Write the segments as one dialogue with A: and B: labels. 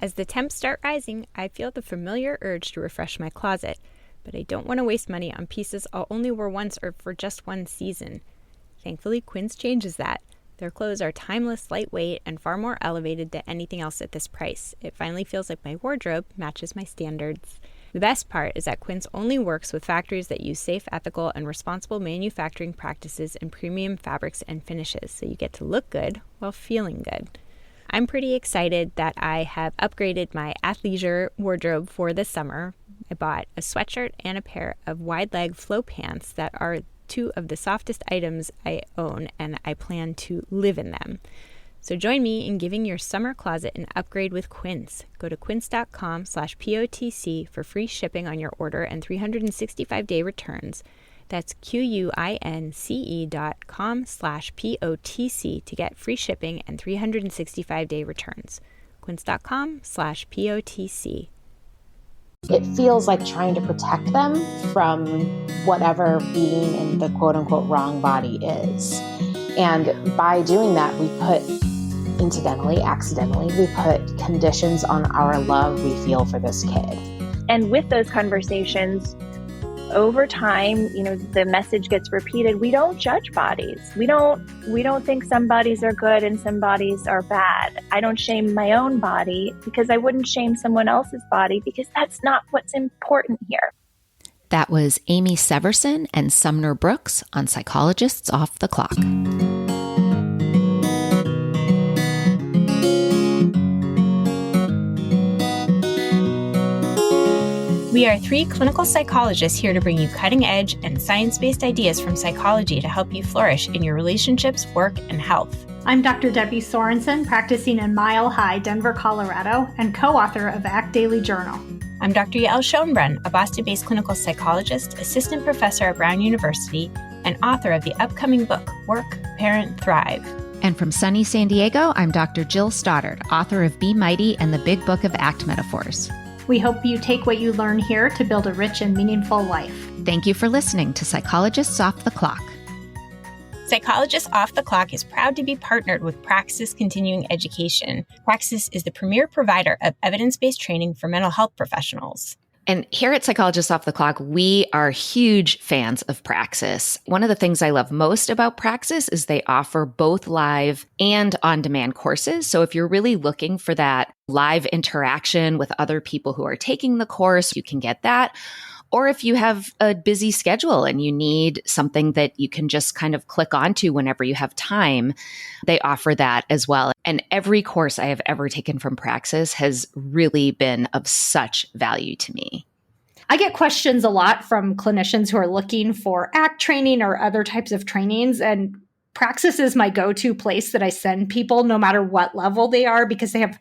A: As the temps start rising, I feel the familiar urge to refresh my closet, but I don't want to waste money on pieces I'll only wear once or for just one season. Thankfully, Quince changes that. Their clothes are timeless, lightweight, and far more elevated than anything else at this price. It finally feels like my wardrobe matches my standards. The best part is that Quince only works with factories that use safe, ethical, and responsible manufacturing practices and premium fabrics and finishes, so you get to look good while feeling good. I'm pretty excited that I have upgraded my athleisure wardrobe for this summer. I bought a sweatshirt and a pair of wide-leg flow pants that are two of the softest items I own, and I plan to live in them. So join me in giving your summer closet an upgrade with Quince. Go to quince.com/POTC for free shipping on your order and 365-day returns. That's QUINCE.com/POTC to get free shipping and 365-day returns. Quince.com/POTC.
B: It feels like trying to protect them from whatever being in the quote unquote wrong body is. And by doing that, accidentally, we put conditions on our love we feel for this kid.
C: And with those conversations, over time, the message gets repeated. We don't judge bodies. We don't think some bodies are good and some bodies are bad. I don't shame my own body because I wouldn't shame someone else's body because that's not what's important here.
D: That was Amee Severson and Sumner Brooks on Psychologists Off the Clock.
A: We are three clinical psychologists here to bring you cutting-edge and science-based ideas from psychology to help you flourish in your relationships, work, and health.
E: I'm Dr. Debbie Sorensen, practicing in Mile High, Denver, Colorado, and co-author of ACT Daily Journal.
A: I'm Dr. Yael Schoenbrunn, a Boston-based clinical psychologist, assistant professor at Brown University, and author of the upcoming book, Work, Parent, Thrive.
D: And from sunny San Diego, I'm Dr. Jill Stoddard, author of Be Mighty and the Big Book of ACT Metaphors.
E: We hope you take what you learn here to build a rich and meaningful life.
D: Thank you for listening to Psychologists Off the Clock.
A: Psychologists Off the Clock is proud to be partnered with Praxis Continuing Education. Praxis is the premier provider of evidence-based training for mental health professionals.
D: And here at Psychologists Off the Clock, we are huge fans of Praxis. One of the things I love most about Praxis is they offer both live and on-demand courses. So if you're really looking for that live interaction with other people who are taking the course, you can get that. Or if you have a busy schedule and you need something that you can just kind of click onto whenever you have time, they offer that as well. And every course I have ever taken from Praxis has really been of such value to me.
E: I get questions a lot from clinicians who are looking for ACT training or other types of trainings, and Praxis is my go-to place that I send people no matter what level they are, because they have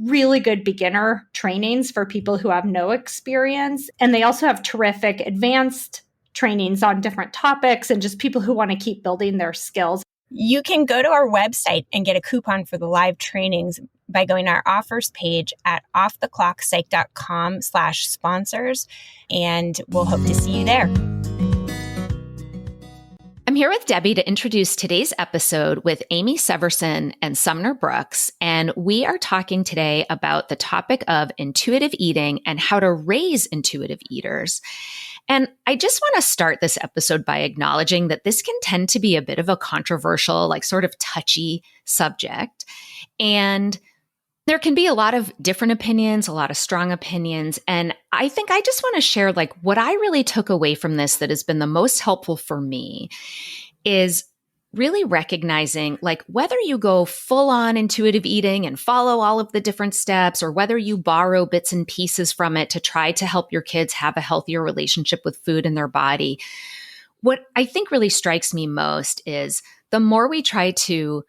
E: really good beginner trainings for people who have no experience. And they also have terrific advanced trainings on different topics and just people who want to keep building their skills.
A: You can go to our website and get a coupon for the live trainings by going to our offers page at offtheclockpsych.com/sponsors, and we'll hope to see you there.
D: I'm here with Debbie to introduce today's episode with Amee Severson and Sumner Brooks, and we are talking today about the topic of intuitive eating and how to raise intuitive eaters. And I just want to start this episode by acknowledging that this can tend to be a bit of a controversial, sort of touchy subject. And there can be a lot of different opinions, a lot of strong opinions. And I think I just want to share what I really took away from this that has been the most helpful for me is really recognizing whether you go full on intuitive eating and follow all of the different steps, or whether you borrow bits and pieces from it to try to help your kids have a healthier relationship with food and their body. What I think really strikes me most is the more we try to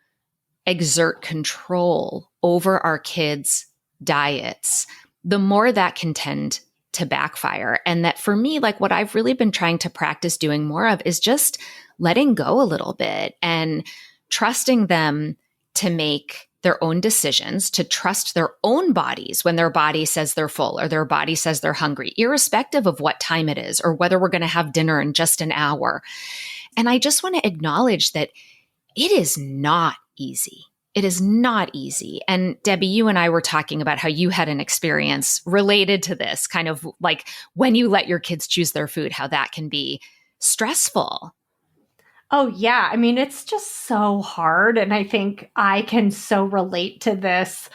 D: exert control over our kids' diets, the more that can tend to backfire. And that for me, what I've really been trying to practice doing more of is just letting go a little bit and trusting them to make their own decisions, to trust their own bodies when their body says they're full or their body says they're hungry, irrespective of what time it is or whether we're going to have dinner in just an hour. And I just want to acknowledge that it is not easy. it is not easy. And Debbie, you and I were talking about how you had an experience related to this, kind of like when you let your kids choose their food, how that can be stressful.
E: Oh, yeah. I mean, it's just so hard. And I think I can so relate to this,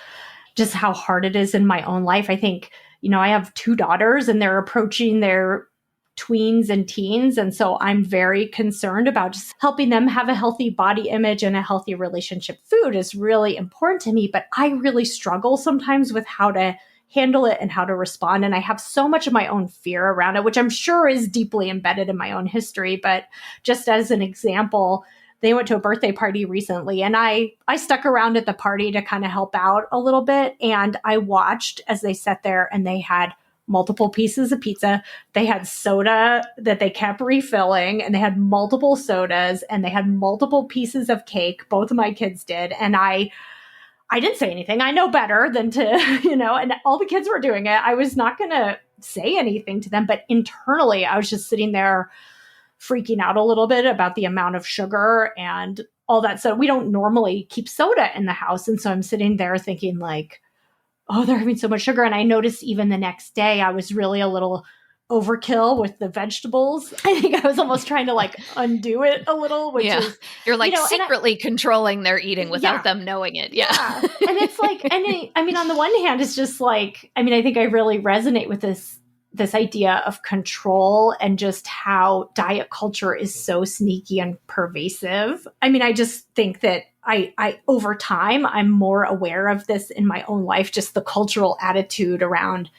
E: just how hard it is in my own life. I think, I have 2 daughters and they're approaching their tweens and teens. And so I'm very concerned about just helping them have a healthy body image and a healthy relationship. Food is really important to me, but I really struggle sometimes with how to handle it and how to respond. And I have so much of my own fear around it, which I'm sure is deeply embedded in my own history. But just as an example, they went to a birthday party recently and I stuck around at the party to kind of help out a little bit. And I watched as they sat there and they had multiple pieces of pizza. They had soda that they kept refilling and they had multiple sodas and they had multiple pieces of cake. Both of my kids did. And I didn't say anything. I know better than to, and all the kids were doing it. I was not going to say anything to them, but internally I was just sitting there freaking out a little bit about the amount of sugar and all that. So we don't normally keep soda in the house. And so I'm sitting there thinking like, oh, they're having so much sugar. And I noticed even the next day, I was really a little overkill with the vegetables. I think I was almost trying to like undo it a little, which is,
D: you're like secretly controlling their eating without them knowing it. Yeah.
E: And it's like, I mean, on the one hand, it's just like, I mean, I think I really resonate with this idea of control and just how diet culture is so sneaky and pervasive. I mean, I just think that I over time, I'm more aware of this in my own life, just the cultural attitude around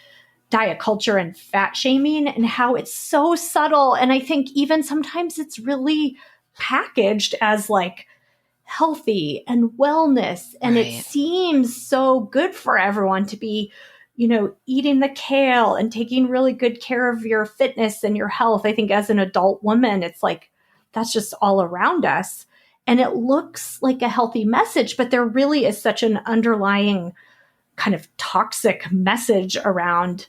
E: diet culture and fat shaming and how it's so subtle. And I think even sometimes it's really packaged as like healthy and wellness. And
D: Right.
E: It seems so good for everyone to be, eating the kale and taking really good care of your fitness and your health. I think as an adult woman, it's like, that's just all around us. And it looks like a healthy message, but there really is such an underlying kind of toxic message around,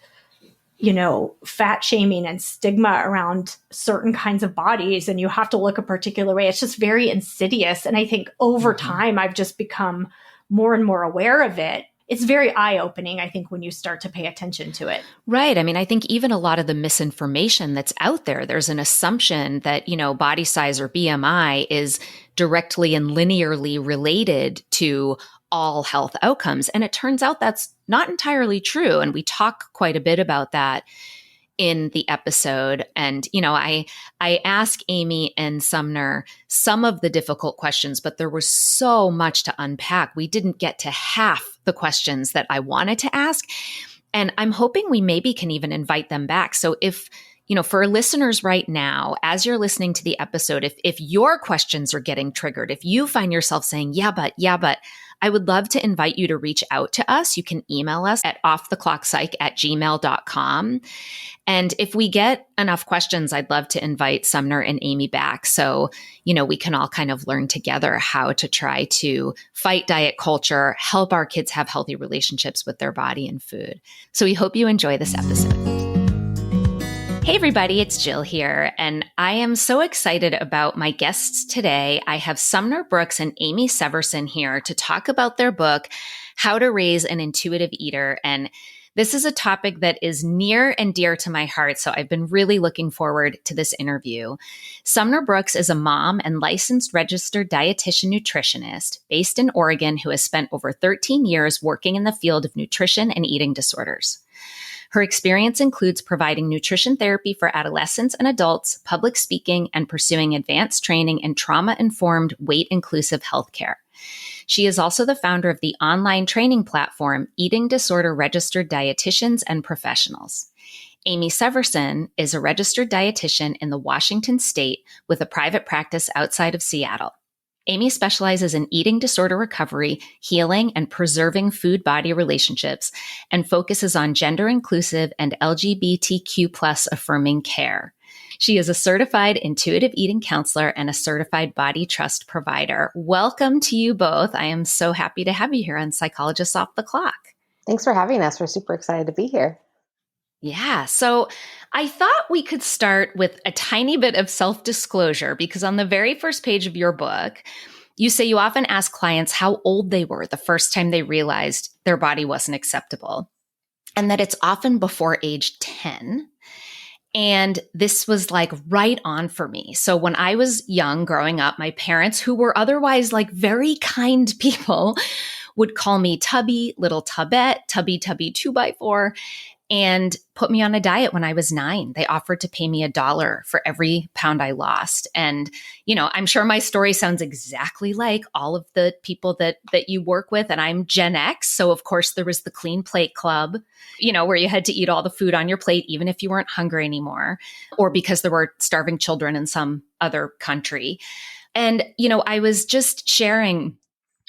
E: fat shaming and stigma around certain kinds of bodies. And you have to look a particular way. It's just very insidious. And I think over time, I've just become more and more aware of it. It's very eye-opening, I think, when you start to pay attention to it.
D: Right. I mean, I think even a lot of the misinformation that's out there, there's an assumption that, body size or BMI is directly and linearly related to all health outcomes. And it turns out that's not entirely true. And we talk quite a bit about that in the episode. And, I ask Amee and Sumner some of the difficult questions, but there was so much to unpack. We didn't get to half the questions that I wanted to ask. And I'm hoping we maybe can even invite them back. So if, for listeners right now, as you're listening to the episode, if your questions are getting triggered, if you find yourself saying, yeah, but, I would love to invite you to reach out to us. You can email us at offtheclockpsych@gmail.com. And if we get enough questions, I'd love to invite Sumner and Amee back. So, we can all kind of learn together how to try to fight diet culture, help our kids have healthy relationships with their body and food. So we hope you enjoy this episode. Hey everybody, it's Jill here, and I am so excited about my guests today. I have Sumner Brooks and Amee Severson here to talk about their book, How to Raise an Intuitive Eater. And this is a topic that is near and dear to my heart, so I've been really looking forward to this interview. Sumner Brooks is a mom and licensed registered dietitian nutritionist based in Oregon who has spent over 13 years working in the field of nutrition and eating disorders. Her experience includes providing nutrition therapy for adolescents and adults, public speaking, and pursuing advanced training in trauma-informed, weight-inclusive healthcare. She is also the founder of the online training platform, Eating Disorder Registered Dietitians and Professionals. Amee Severson is a registered dietitian in the Washington state with a private practice outside of Seattle. Amee specializes in eating disorder recovery, healing, and preserving food-body relationships, and focuses on gender-inclusive and LGBTQ+ affirming care. She is a certified intuitive eating counselor and a certified body trust provider. Welcome to you both. I am so happy to have you here on Psychologists Off the Clock.
B: Thanks for having us. We're super excited to be here.
D: Yeah. So I thought we could start with a tiny bit of self-disclosure because on the very first page of your book, You say you often ask clients how old they were the first time they realized their body wasn't acceptable, and that it's often before age 10. And this was like right on for me. So when I was young growing up, my parents, who were otherwise like very kind people, would call me Tubby, little Tubbette, Tubby, 2x4, and put me on a diet when I was 9. They offered to pay me $1 for every pound I lost. And, I'm sure my story sounds exactly like all of the people that you work with. And I'm Gen X. So of course there was the Clean Plate Club, where you had to eat all the food on your plate, even if you weren't hungry anymore, or because there were starving children in some other country. And, I was just sharing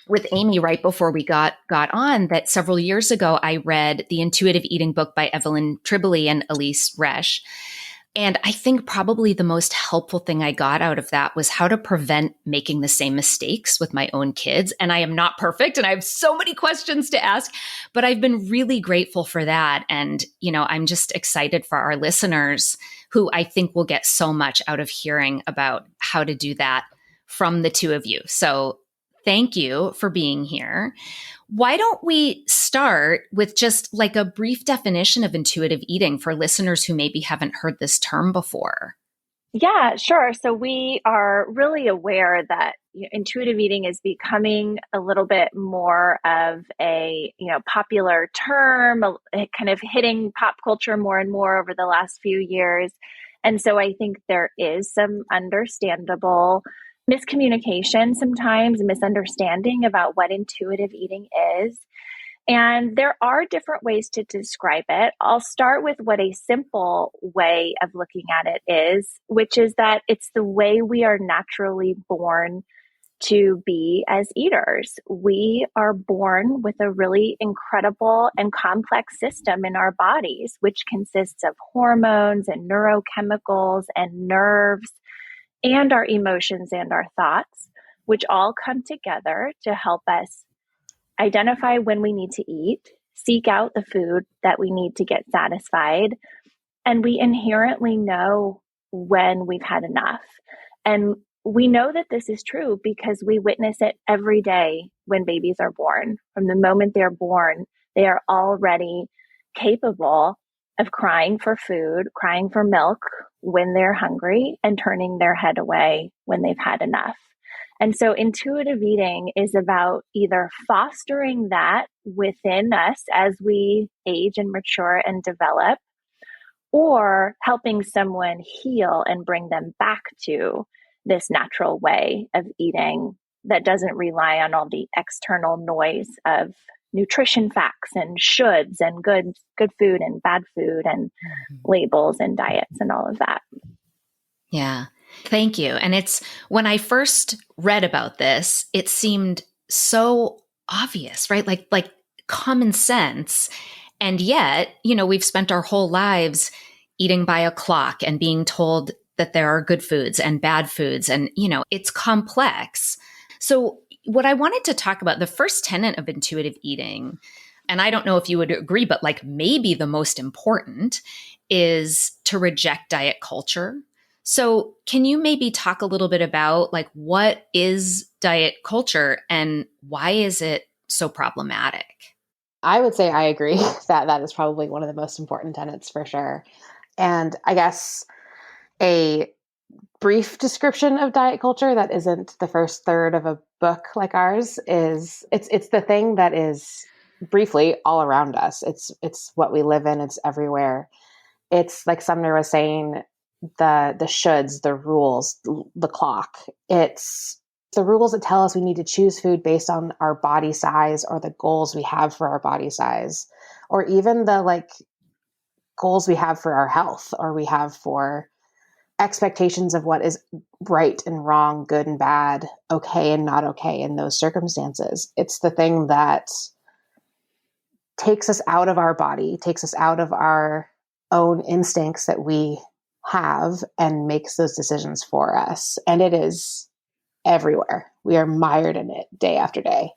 D: with Amee right before we got on that several years ago, I read the Intuitive Eating book by Evelyn Tribole and Elise Resch. And I think probably the most helpful thing I got out of that was how to prevent making the same mistakes with my own kids. And I am not perfect and I have so many questions to ask, but I've been really grateful for that. And, I'm just excited for our listeners who I think will get so much out of hearing about how to do that from the two of you. So thank you for being here. Why don't we start with just like a brief definition of intuitive eating for listeners who maybe haven't heard this term before?
C: Yeah, sure. So we are really aware that intuitive eating is becoming a little bit more of a popular term, kind of hitting pop culture more and more over the last few years. And so I think there is some understandable miscommunication sometimes, misunderstanding about what intuitive eating is. And there are different ways to describe it. I'll start with what a simple way of looking at it is, which is that it's the way we are naturally born to be as eaters. We are born with a really incredible and complex system in our bodies, which consists of hormones and neurochemicals and nerves and our emotions and our thoughts, which all come together to help us identify when we need to eat, seek out the food that we need to get satisfied, and we inherently know when we've had enough. And we know that this is true because we witness it every day when babies are born. From the moment they're born, they are already capable of crying for food, crying for milk when they're hungry, and turning their head away when they've had enough. And so intuitive eating is about either fostering that within us as we age and mature and develop, or helping someone heal and bring them back to this natural way of eating that doesn't rely on all the external noise of nutrition facts and shoulds and good food and bad food and labels and diets and all of that.
D: Yeah. Thank you. And it's when I first read about this, it seemed so obvious, right? Like common sense. And yet, we've spent our whole lives eating by a clock and being told that there are good foods and bad foods. And, it's complex. So what I wanted to talk about, the first tenet of intuitive eating, and I don't know if you would agree, but like maybe the most important is to reject diet culture. So can you maybe talk a little bit about like what is diet culture and why is it so problematic?
B: I would say I agree that is probably one of the most important tenets for sure. And I guess a brief description of diet culture that isn't the first third of a book like ours is it's the thing that is briefly all around us. It's what we live in. It's everywhere. It's like Sumner was saying, the shoulds, the rules, the clock. It's the rules that tell us we need to choose food based on our body size or the goals we have for our body size, or even the goals we have for our health, or we have for expectations of what is right and wrong, good and bad, okay and not okay in those circumstances. It's the thing that takes us out of our body, takes us out of our own instincts that we have, and makes those decisions for us. And it is everywhere. We are mired in it day after day.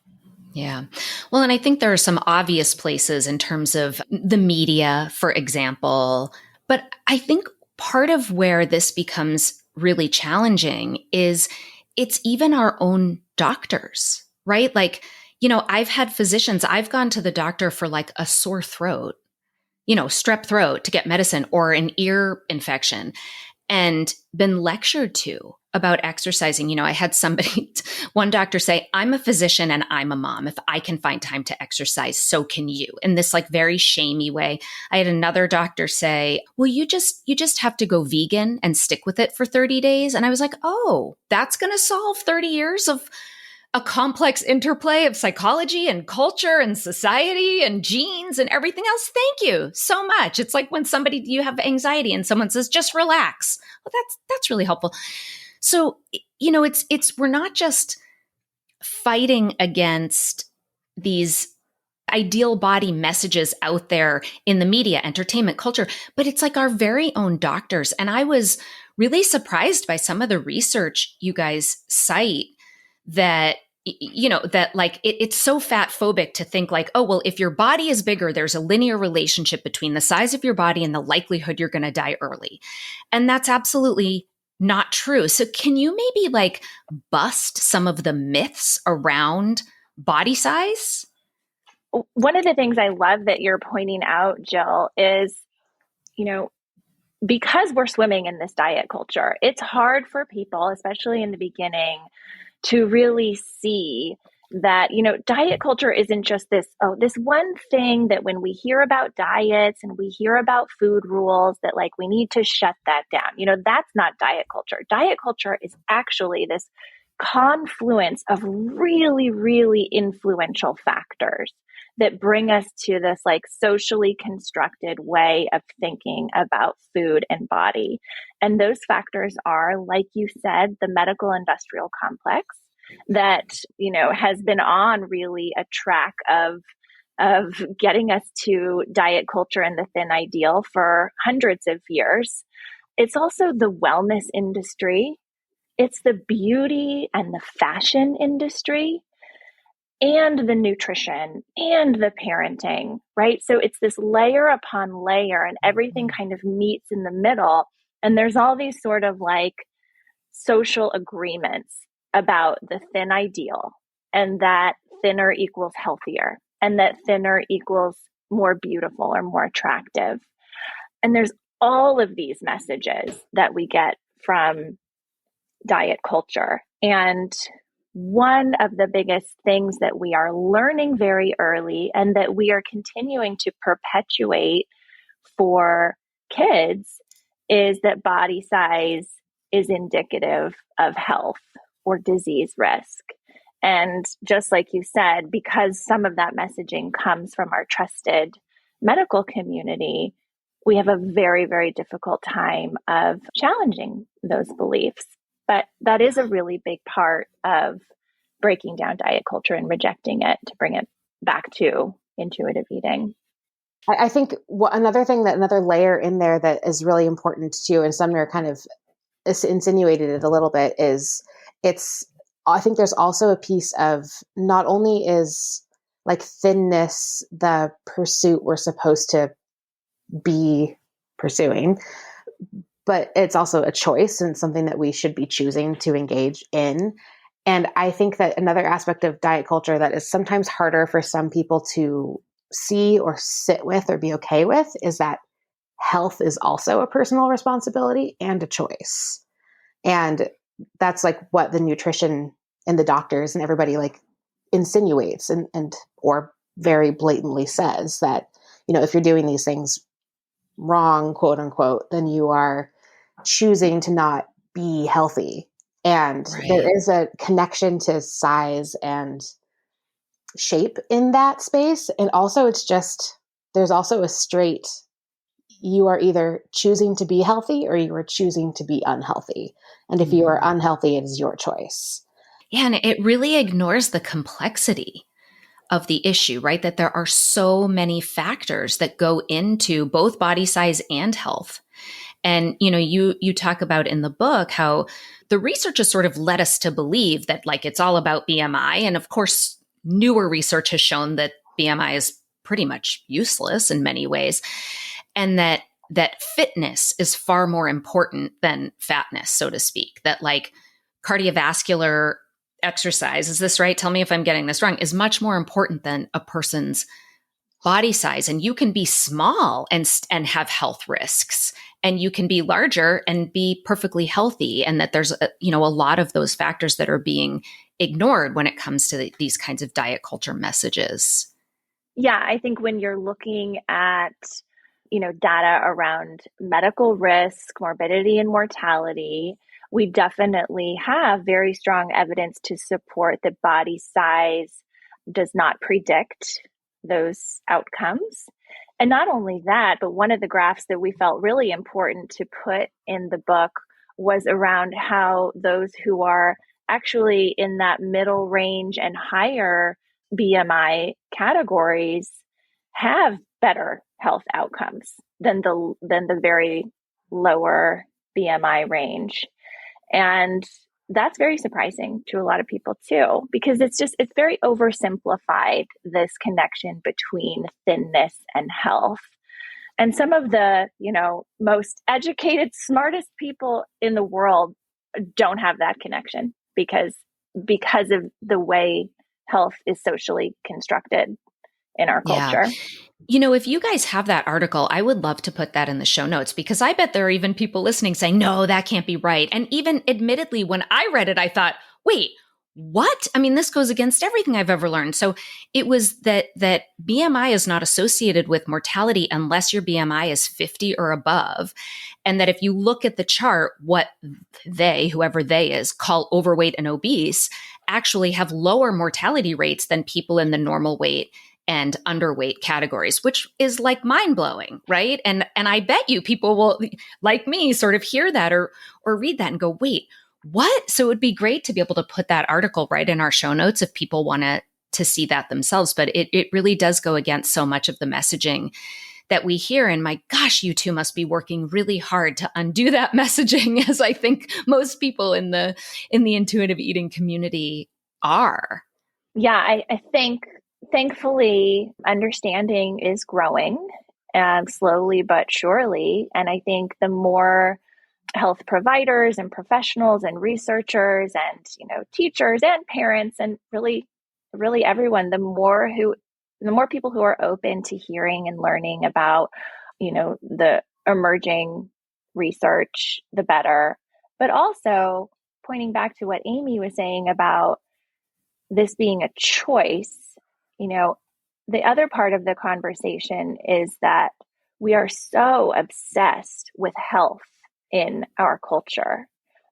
D: Yeah. Well, and I think there are some obvious places in terms of the media, for example. But I think part of where this becomes really challenging is it's even our own doctors, right? Like, I've had physicians, I've gone to the doctor for like a sore throat, strep throat to get medicine or an ear infection and been lectured to about exercising. I had one doctor say, I'm a physician and I'm a mom. If I can find time to exercise, so can you. In this like very shamey way. I had another doctor say, well, you just have to go vegan and stick with it for 30 days. And I was like, oh, that's going to solve 30 years of a complex interplay of psychology and culture and society and genes and everything else. Thank you so much. It's like when you have anxiety and someone says, just relax. Well, that's really helpful. So, we're not just fighting against these ideal body messages out there in the media, entertainment, culture, but it's like our very own doctors. And I was really surprised by some of the research you guys cite that, that like it's so fat phobic to think like, oh, well, if your body is bigger, there's a linear relationship between the size of your body and the likelihood you're going to die early. And that's absolutely not true. So can you maybe like bust some of the myths around body size?
C: One of the things I love that you're pointing out, Jill, is, because we're swimming in this diet culture, it's hard for people, especially in the beginning, to really see that, diet culture isn't just this one thing that when we hear about diets and we hear about food rules that like we need to shut that down. That's not diet culture. Diet culture is actually this confluence of really, really influential factors that bring us to this like socially constructed way of thinking about food and body. And those factors are, like you said, the medical industrial complex that, has been on really a track of getting us to diet culture and the thin ideal for hundreds of years. It's also the wellness industry. It's the beauty and the fashion industry and the nutrition and the parenting, right? So it's this layer upon layer and everything kind of meets in the middle. And there's all these sort of like social agreements about the thin ideal and that thinner equals healthier and that thinner equals more beautiful or more attractive. And there's all of these messages that we get from diet culture. And one of the biggest things that we are learning very early and that we are continuing to perpetuate for kids is that body size is indicative of health or disease risk. And just like you said, because some of that messaging comes from our trusted medical community, we have a very, very difficult time of challenging those beliefs. But that is a really big part of breaking down diet culture and rejecting it to bring it back to intuitive eating.
B: I think another layer in there that is really important too, and Sumner kind of insinuated it a little bit, is I think there's also a piece of not only is like thinness the pursuit we're supposed to be pursuing, but it's also a choice and something that we should be choosing to engage in. And I think that another aspect of diet culture that is sometimes harder for some people to see or sit with or be okay with is that health is also a personal responsibility and a choice. And that's like what the nutrition and the doctors and everybody like insinuates and or very blatantly says that, if you're doing these things wrong, quote unquote, then you are choosing to not be healthy. And there is a connection to size and shape in that space. And also there's also a straight, you are either choosing to be healthy or you are choosing to be unhealthy. And if you are unhealthy, it is your choice.
D: Yeah. And it really ignores the complexity of the issue, right? That there are so many factors that go into both body size and health. And, you talk about in the book how the research has sort of led us to believe that like it's all about BMI. And of course, newer research has shown that BMI is pretty much useless in many ways. And that fitness is far more important than fatness, so to speak. That like cardiovascular exercise, is this right? Tell me if I'm getting this wrong, is much more important than a person's body size. And you can be small and have health risks, and you can be larger and be perfectly healthy. And that there's a lot of those factors that are being ignored when it comes to these kinds of diet culture messages.
C: Yeah, I think when you're looking at, data around medical risk, morbidity, and mortality, we definitely have very strong evidence to support that body size does not predict those outcomes. And not only that, but one of the graphs that we felt really important to put in the book was around how those who are actually in that middle range and higher BMI categories have better health outcomes than the very lower BMI range. And that's very surprising to a lot of people too, because it's very oversimplified, this connection between thinness and health. And some of the, most educated, smartest people in the world don't have that connection because of the way health is socially constructed in our culture.
D: If you guys have that article, I would love to put that in the show notes, because I bet there are even people listening saying, no, that can't be right. And even admittedly, when I read it, I thought, wait, what? I mean, this goes against everything I've ever learned. So it was that BMI is not associated with mortality unless your BMI is 50 or above. And that if you look at the chart, what whoever they is, call overweight and obese, actually have lower mortality rates than people in the normal weight and underweight categories, which is like mind-blowing, right? And I bet you people will, like me, sort of hear that or read that and go, wait, what? So it would be great to be able to put that article right in our show notes if people want to see that themselves. But it really does go against so much of the messaging that we hear. And my gosh, you two must be working really hard to undo that messaging, as I think most people in the intuitive eating community are.
C: Yeah, I think thankfully understanding is growing, slowly but surely. And I think the more health providers and professionals and researchers and teachers and parents and really everyone, the more people who are open to hearing and learning about the emerging research, the better. But also pointing back to what Amee was saying about this being a choice, the other part of the conversation is that we are so obsessed with health in our culture.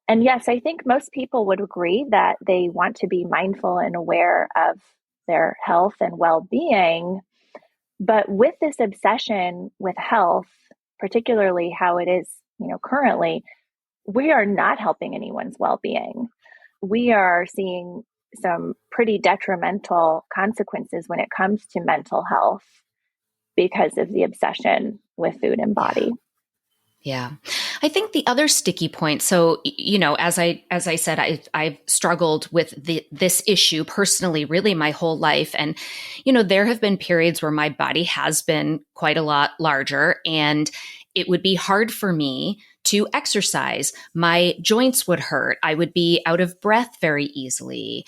C: And yes, I think most people would agree that they want to be mindful and aware of their health and well-being. But with this obsession with health, particularly how it is, currently, we are not helping anyone's well-being. We are seeing some pretty detrimental consequences when it comes to mental health because of the obsession with food and body.
D: Yeah. I think the other sticky point, so, as I said, I've struggled with this issue personally, really my whole life. And, there have been periods where my body has been quite a lot larger, and it would be hard for me to exercise. My joints would hurt. I would be out of breath very easily.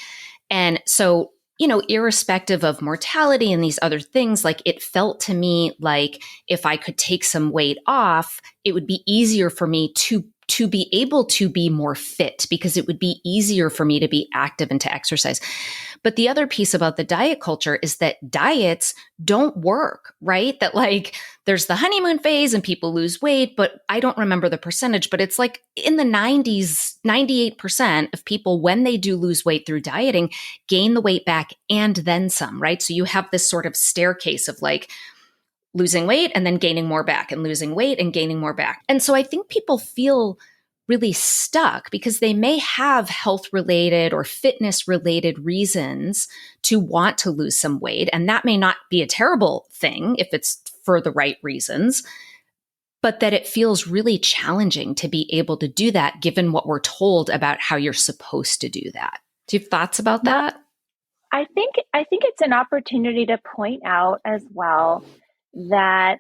D: And so, irrespective of mortality and these other things, like it felt to me like if I could take some weight off, it would be easier for me to be able to be more fit, because it would be easier for me to be active and to exercise. But the other piece about the diet culture is that diets don't work, right? That like there's the honeymoon phase and people lose weight, but I don't remember the percentage, but it's like in the 90s, 98% of people, when they do lose weight through dieting, gain the weight back and then some, right? So you have this sort of staircase of like losing weight and then gaining more back and losing weight and gaining more back. And so I think people feel really stuck because they may have health related or fitness related reasons to want to lose some weight. And that may not be a terrible thing if it's for the right reasons, but that it feels really challenging to be able to do that given what we're told about how you're supposed to do that. Do you have thoughts about that?
C: I think it's an opportunity to point out as well that,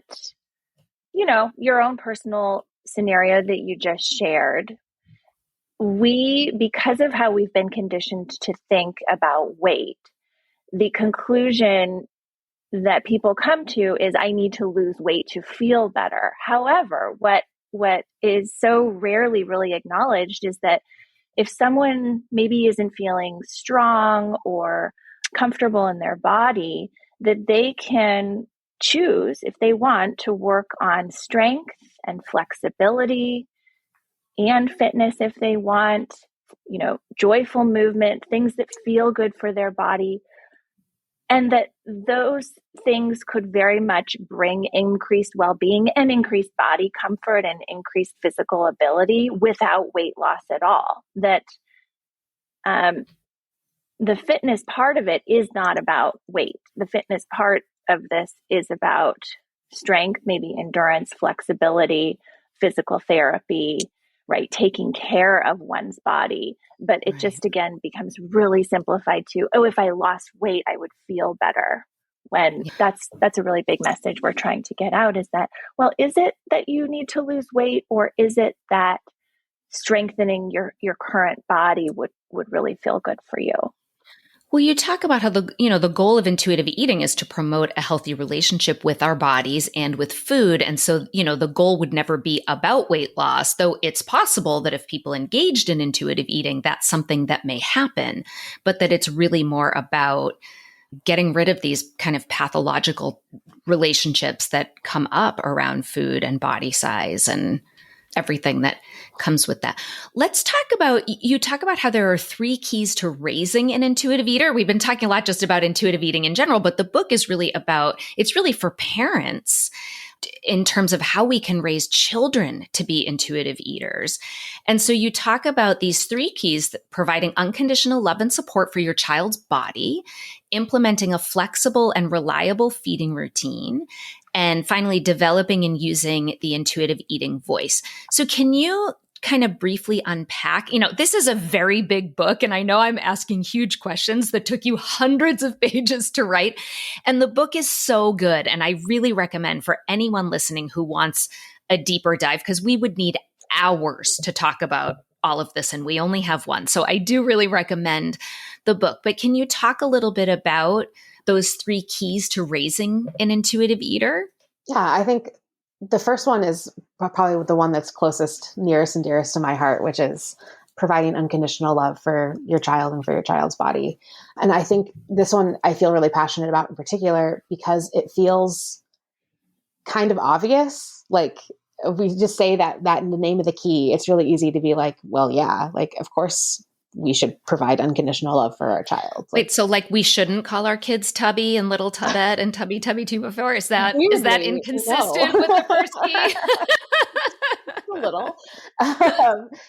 C: your own personal scenario that you just shared, because of how we've been conditioned to think about weight, the conclusion that people come to is I need to lose weight to feel better. However, what is so rarely really acknowledged is that if someone maybe isn't feeling strong or comfortable in their body, that they can choose, if they want, to work on strength and flexibility and fitness if they want, joyful movement, things that feel good for their body. And that those things could very much bring increased well-being and increased body comfort and increased physical ability without weight loss at all. That the fitness part of it is not about weight. The fitness part of this is about strength, maybe endurance, flexibility, physical therapy, right? Taking care of one's body. But it just, again, becomes really simplified to, if I lost weight, I would feel better. When that's a really big message we're trying to get out, is that, well, is it that you need to lose weight, or is it that strengthening your current body would really feel good for you?
D: Well, you talk about how the goal of intuitive eating is to promote a healthy relationship with our bodies and with food. And so, the goal would never be about weight loss, though it's possible that if people engaged in intuitive eating, that's something that may happen, but that it's really more about getting rid of these kind of pathological relationships that come up around food and body size and everything that comes with that. Let's you talk about how there are 3 keys to raising an intuitive eater. We've been talking a lot just about intuitive eating in general, but the book is really it's really for parents in terms of how we can raise children to be intuitive eaters. And so you talk about these 3 keys: providing unconditional love and support for your child's body, implementing a flexible and reliable feeding routine, and finally, developing and using the intuitive eating voice. So can you kind of briefly unpack, this is a very big book, and I know I'm asking huge questions that took you hundreds of pages to write. And the book is so good. And I really recommend for anyone listening who wants a deeper dive, because we would need hours to talk about all of this, and we only have one. So I do really recommend the book. But can you talk a little bit about those 3 keys to raising an intuitive eater?
B: Yeah, I think the first one is probably the one that's nearest and dearest to my heart, which is providing unconditional love for your child and for your child's body. And I think this one I feel really passionate about in particular because it feels kind of obvious. Like, if we just say that in the name of the key, it's really easy to be like, well, yeah, like, of course we should provide unconditional love for our child.
D: Wait, so we shouldn't call our kids Tubby and Little Tubbet and Tubby 2 before? Is that inconsistent with the first key?
B: A little.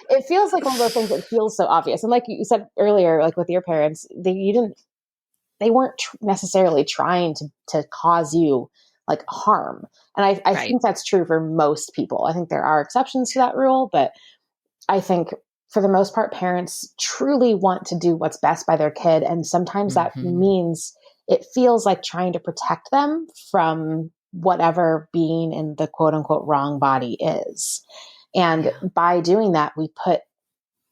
B: It feels like one of those things that feels so obvious. And like you said earlier, like with your parents, they weren't necessarily trying to cause you like harm. And I think that's true for most people. I think there are exceptions to that rule, but I think for the most part, parents truly want to do what's best by their kid. And sometimes that means it feels like trying to protect them from whatever being in the quote unquote wrong body is. And by doing that, we put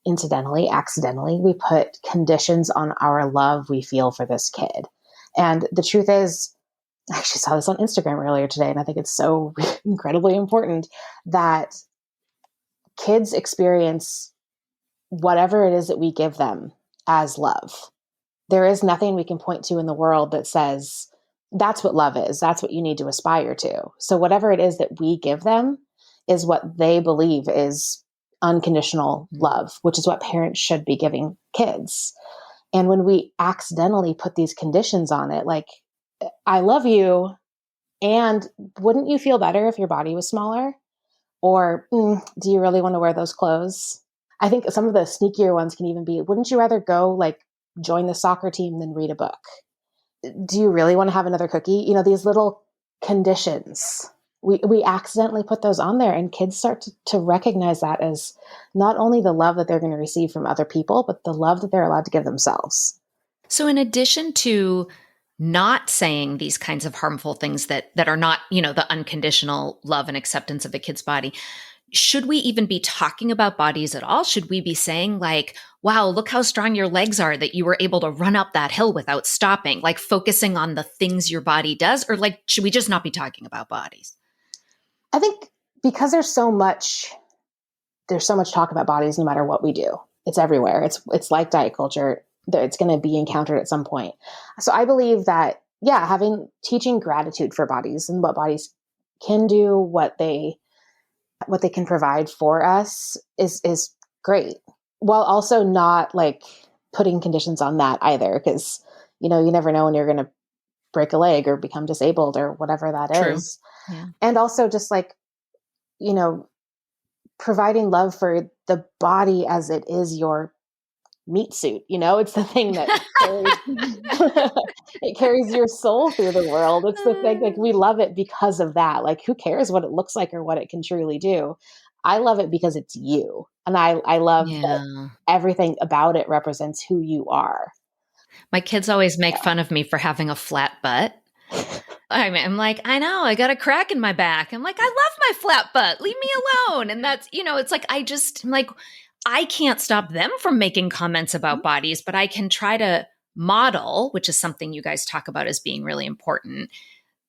B: accidentally, we put conditions on our love we feel for this kid. And the truth is, I actually saw this on Instagram earlier today, and I think it's so incredibly important that kids experience whatever it is that we give them as love. There is nothing we can point to in the world that says, that's what love is. That's what you need to aspire to. So whatever it is that we give them is what they believe is unconditional love, which is what parents should be giving kids. And when we accidentally put these conditions on it, like, I love you, and wouldn't you feel better if your body was smaller? Or do you really want to wear those clothes? I think some of the sneakier ones can even be, wouldn't you rather go like join the soccer team than read a book? Do you really want to have another cookie? These little conditions, we accidentally put those on there, and kids start to recognize that as not only the love that they're going to receive from other people, but the love that they're allowed to give themselves.
D: So in addition to not saying these kinds of harmful things that are not, the unconditional love and acceptance of the kid's body, should we even be talking about bodies at all? Should we be saying like, wow, look how strong your legs are that you were able to run up that hill without stopping, like focusing on the things your body does? Or like, should we just not be talking about bodies?
B: I think because there's so much talk about bodies no matter what we do. It's everywhere. It's like diet culture. It's going to be encountered at some point. So I believe that, teaching gratitude for bodies and what bodies can do, what they can provide for us is great, while also not like putting conditions on that either. Because, you never know when you're going to break a leg or become disabled or whatever that
D: True.
B: is.
D: Yeah.
B: And also just like, providing love for the body as it is your meat suit. It's the thing that it carries your soul through the world. It's the thing, like, we love it because of that. Like, who cares what it looks like or what it can truly do? I love it because it's you. And I love that everything about it represents who you are.
D: My kids always make fun of me for having a flat butt. I'm like, I know, I got a crack in my back. I'm like, I love my flat butt. Leave me alone. And that's, it's like, I'm like, I can't stop them from making comments about bodies, but I can try to model, which is something you guys talk about as being really important,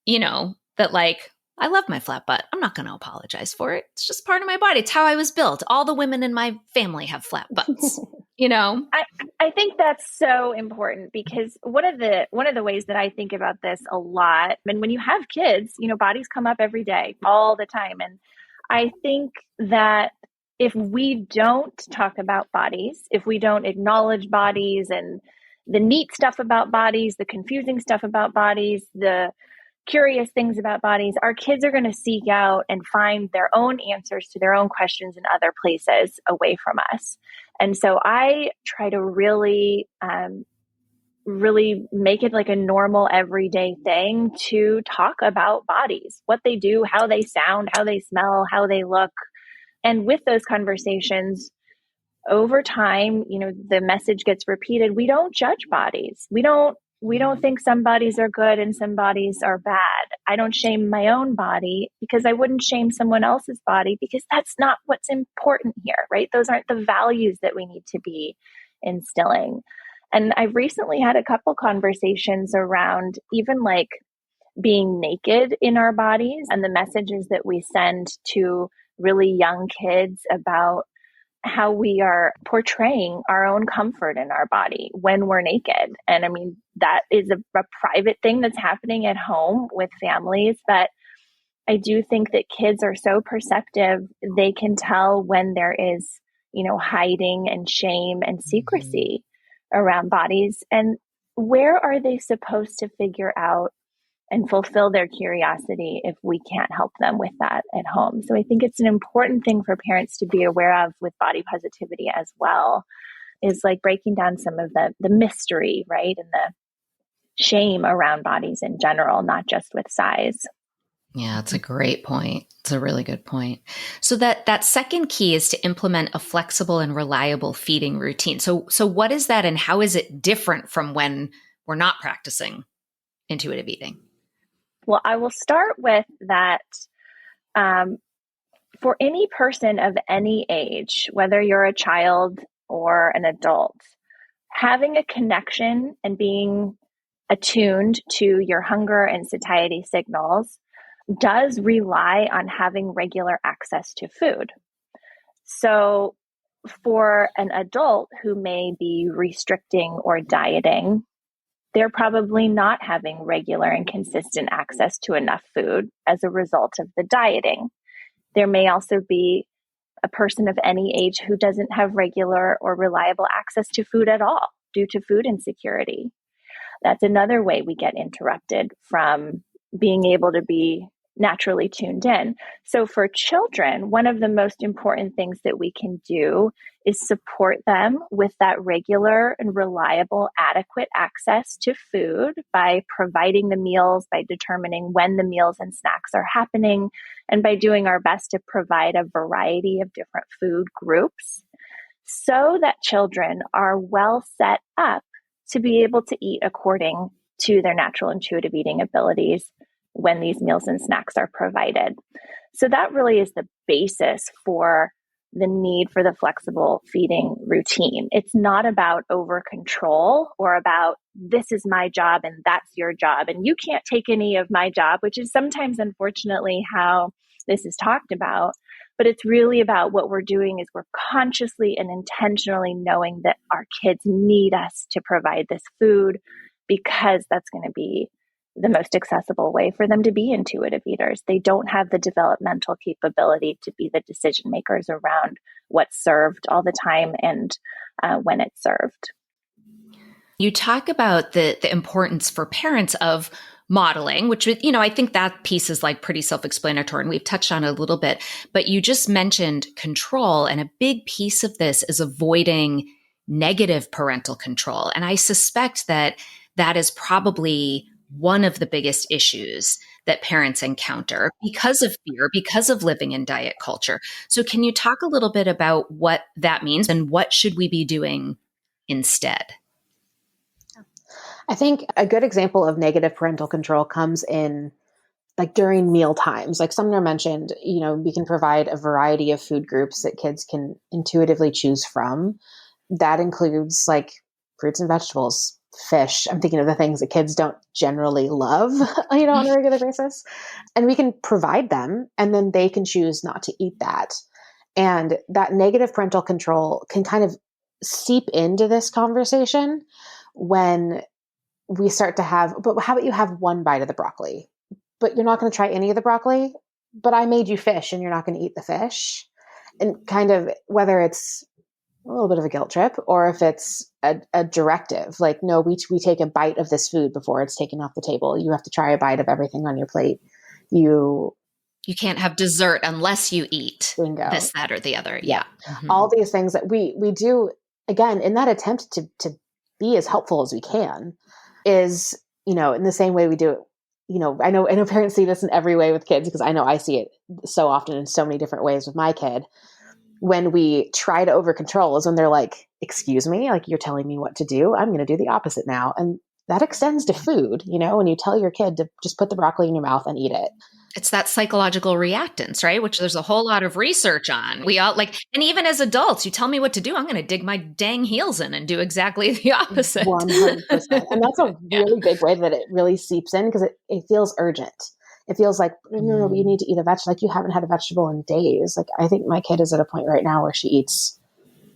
D: that like, I love my flat butt. I'm not going to apologize for it. It's just part of my body. It's how I was built. All the women in my family have flat butts,
C: I think that's so important, because one of the ways that I think about this a lot, and when you have kids, bodies come up every day, all the time. And I think that if we don't talk about bodies, if we don't acknowledge bodies and the neat stuff about bodies, the confusing stuff about bodies, the curious things about bodies, our kids are going to seek out and find their own answers to their own questions in other places away from us. And so I try to really make it like a normal everyday thing to talk about bodies, what they do, how they sound, how they smell, how they look. And with those conversations, over time, the message gets repeated. We don't judge bodies. We don't think some bodies are good and some bodies are bad. I don't shame my own body because I wouldn't shame someone else's body, because that's not what's important here, right? Those aren't the values that we need to be instilling. And I've recently had a couple conversations around even like being naked in our bodies and the messages that we send to really young kids about how we are portraying our own comfort in our body when we're naked. And I mean, that is a private thing that's happening at home with families. But I do think that kids are so perceptive. They can tell when there is, hiding and shame and secrecy around bodies. And where are they supposed to figure out and fulfill their curiosity if we can't help them with that at home? So I think it's an important thing for parents to be aware of with body positivity as well, is like breaking down some of the mystery, right? And the shame around bodies in general, not just with size.
D: Yeah, it's a great point. It's a really good point. So that second key is to implement a flexible and reliable feeding routine. So what is that, and how is it different from when we're not practicing intuitive eating?
C: Well, I will start with that. For any person of any age, whether you're a child or an adult, having a connection and being attuned to your hunger and satiety signals does rely on having regular access to food. So for an adult who may be restricting or dieting, they're probably not having regular and consistent access to enough food as a result of the dieting. There may also be a person of any age who doesn't have regular or reliable access to food at all due to food insecurity. That's another way we get interrupted from being able to be naturally tuned in. So for children, one of the most important things that we can do is support them with that regular and reliable, adequate access to food by providing the meals, by determining when the meals and snacks are happening, and by doing our best to provide a variety of different food groups so that children are well set up to be able to eat according to their natural intuitive eating abilities when these meals and snacks are provided. So that really is the basis for the need for the flexible feeding routine. It's not about over control or about this is my job and that's your job and you can't take any of my job, which is sometimes unfortunately how this is talked about. But it's really about what we're doing is we're consciously and intentionally knowing that our kids need us to provide this food because that's going to be the most accessible way for them to be intuitive eaters. They don't have the developmental capability to be the decision makers around what's served all the time and when it's served.
D: You talk about the importance for parents of modeling, which, I think that piece is like pretty self-explanatory and we've touched on it a little bit, but you just mentioned control, and a big piece of this is avoiding negative parental control. And I suspect that is probably one of the biggest issues that parents encounter because of fear, because of living in diet culture. So can you talk a little bit about what that means and what should we be doing instead?
B: I think a good example of negative parental control comes in like during meal times. Like Sumner mentioned, we can provide a variety of food groups that kids can intuitively choose from. That includes like fruits and vegetables, fish. I'm thinking of the things that kids don't generally love, on a regular basis. And we can provide them and then they can choose not to eat that. And that negative parental control can kind of seep into this conversation when we start to have, but how about you have one bite of the broccoli, but you're not going to try any of the broccoli, but I made you fish and you're not going to eat the fish. And kind of whether it's a little bit of a guilt trip or if it's a directive, like, no, we take a bite of this food before it's taken off the table. You have to try a bite of everything on your plate. You
D: can't have dessert unless you eat
B: bingo.
D: This, that, or the other. Yeah. Mm-hmm.
B: All these things that we do, again, in that attempt to be as helpful as we can is, in the same way we do it. I know parents see this in every way with kids because I know I see it so often in so many different ways with my kid. When we try to over control is when they're like, excuse me, like you're telling me what to do. I'm going to do the opposite now. And that extends to food, when you tell your kid to just put the broccoli in your mouth and eat it.
D: It's that psychological reactance, right? Which there's a whole lot of research on. We all and even as adults, you tell me what to do, I'm going to dig my dang heels in and do exactly the opposite.
B: 100%. And that's a really big way that it really seeps in because it feels urgent. It feels like, no, you need to eat a vegetable. Like you haven't had a vegetable in days. Like I think my kid is at a point right now where she eats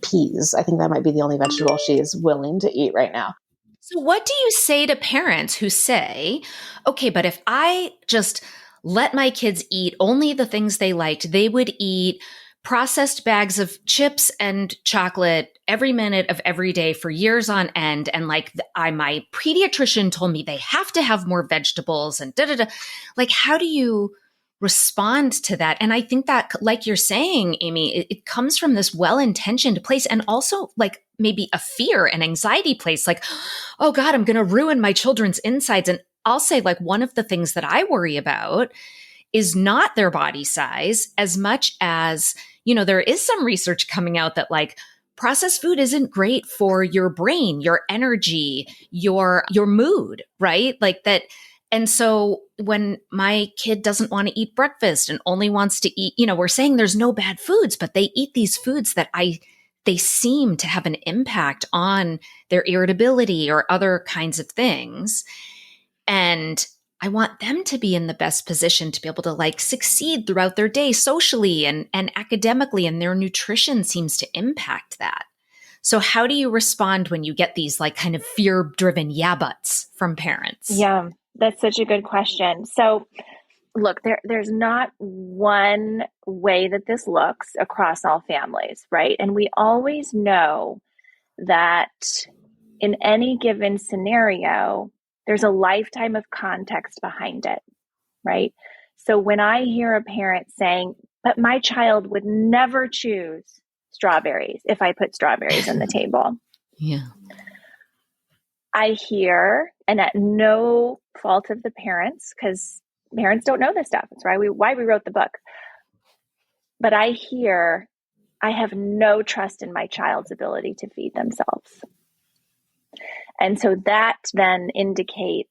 B: peas. I think that might be the only vegetable she is willing to eat right now.
D: So what do you say to parents who say, okay, but if I just let my kids eat only the things they liked, they would eat processed bags of chips and chocolate every minute of every day for years on end. And my pediatrician told me they have to have more vegetables and da-da-da. Like, how do you respond to that? And I think that, like you're saying, Amee, it comes from this well-intentioned place and also like maybe a fear and anxiety place. Like, oh God, I'm going to ruin my children's insides. And I'll say like one of the things that I worry about is not their body size as much as, there is some research coming out that like processed food isn't great for your brain, your energy, your mood, right? Like that. And so when my kid doesn't want to eat breakfast and only wants to eat, we're saying there's no bad foods, but they eat these foods that they seem to have an impact on their irritability or other kinds of things. And I want them to be in the best position to be able to like succeed throughout their day socially and academically, and their nutrition seems to impact that. So how do you respond when you get these like kind of fear-driven yeah buts from parents?
C: Yeah, that's such a good question. So look, there's not one way that this looks across all families, right? And we always know that in any given scenario, there's a lifetime of context behind it, right? So when I hear a parent saying, but my child would never choose strawberries if I put strawberries on the table.
D: Yeah.
C: I hear, and at no fault of the parents, because parents don't know this stuff. That's why we wrote the book. But I hear, I have no trust in my child's ability to feed themselves. And so that then indicates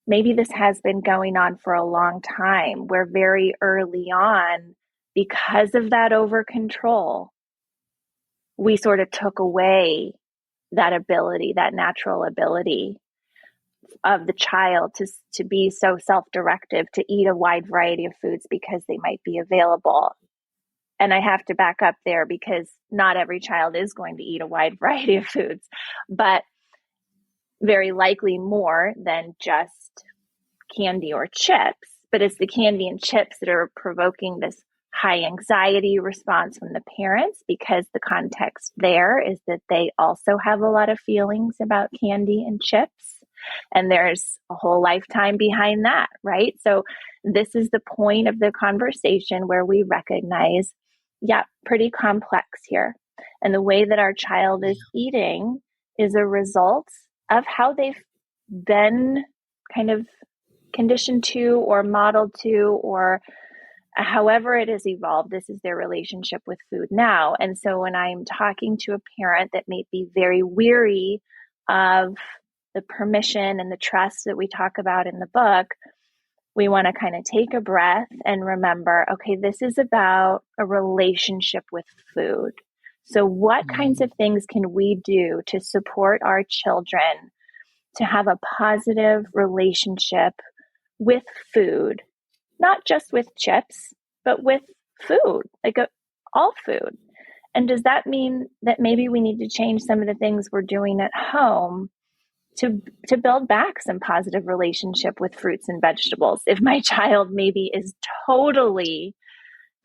C: maybe this has been going on for a long time, where very early on, because of that over control, we sort of took away that ability, that natural ability of the child to be so self-directive, to eat a wide variety of foods because they might be available. And I have to back up there, because not every child is going to eat a wide variety of foods, but very likely more than just candy or chips. But it's the candy and chips that are provoking this high anxiety response from the parents, because the context there is that they also have a lot of feelings about candy and chips. And there's a whole lifetime behind that, right? So this is the point of the conversation where we recognize, yeah, pretty complex here. And the way that our child is eating is a result of how they've been kind of conditioned to or modeled to, or however it has evolved. This is their relationship with food now. And so when I'm talking to a parent that may be very weary of the permission and the trust that we talk about in the book, we want to kind of take a breath and remember, okay, this is about a relationship with food. So what kinds of things can we do to support our children to have a positive relationship with food, not just with chips, but with food, like all food? And does that mean that maybe we need to change some of the things we're doing at home to build back some positive relationship with fruits and vegetables? If my child maybe is totally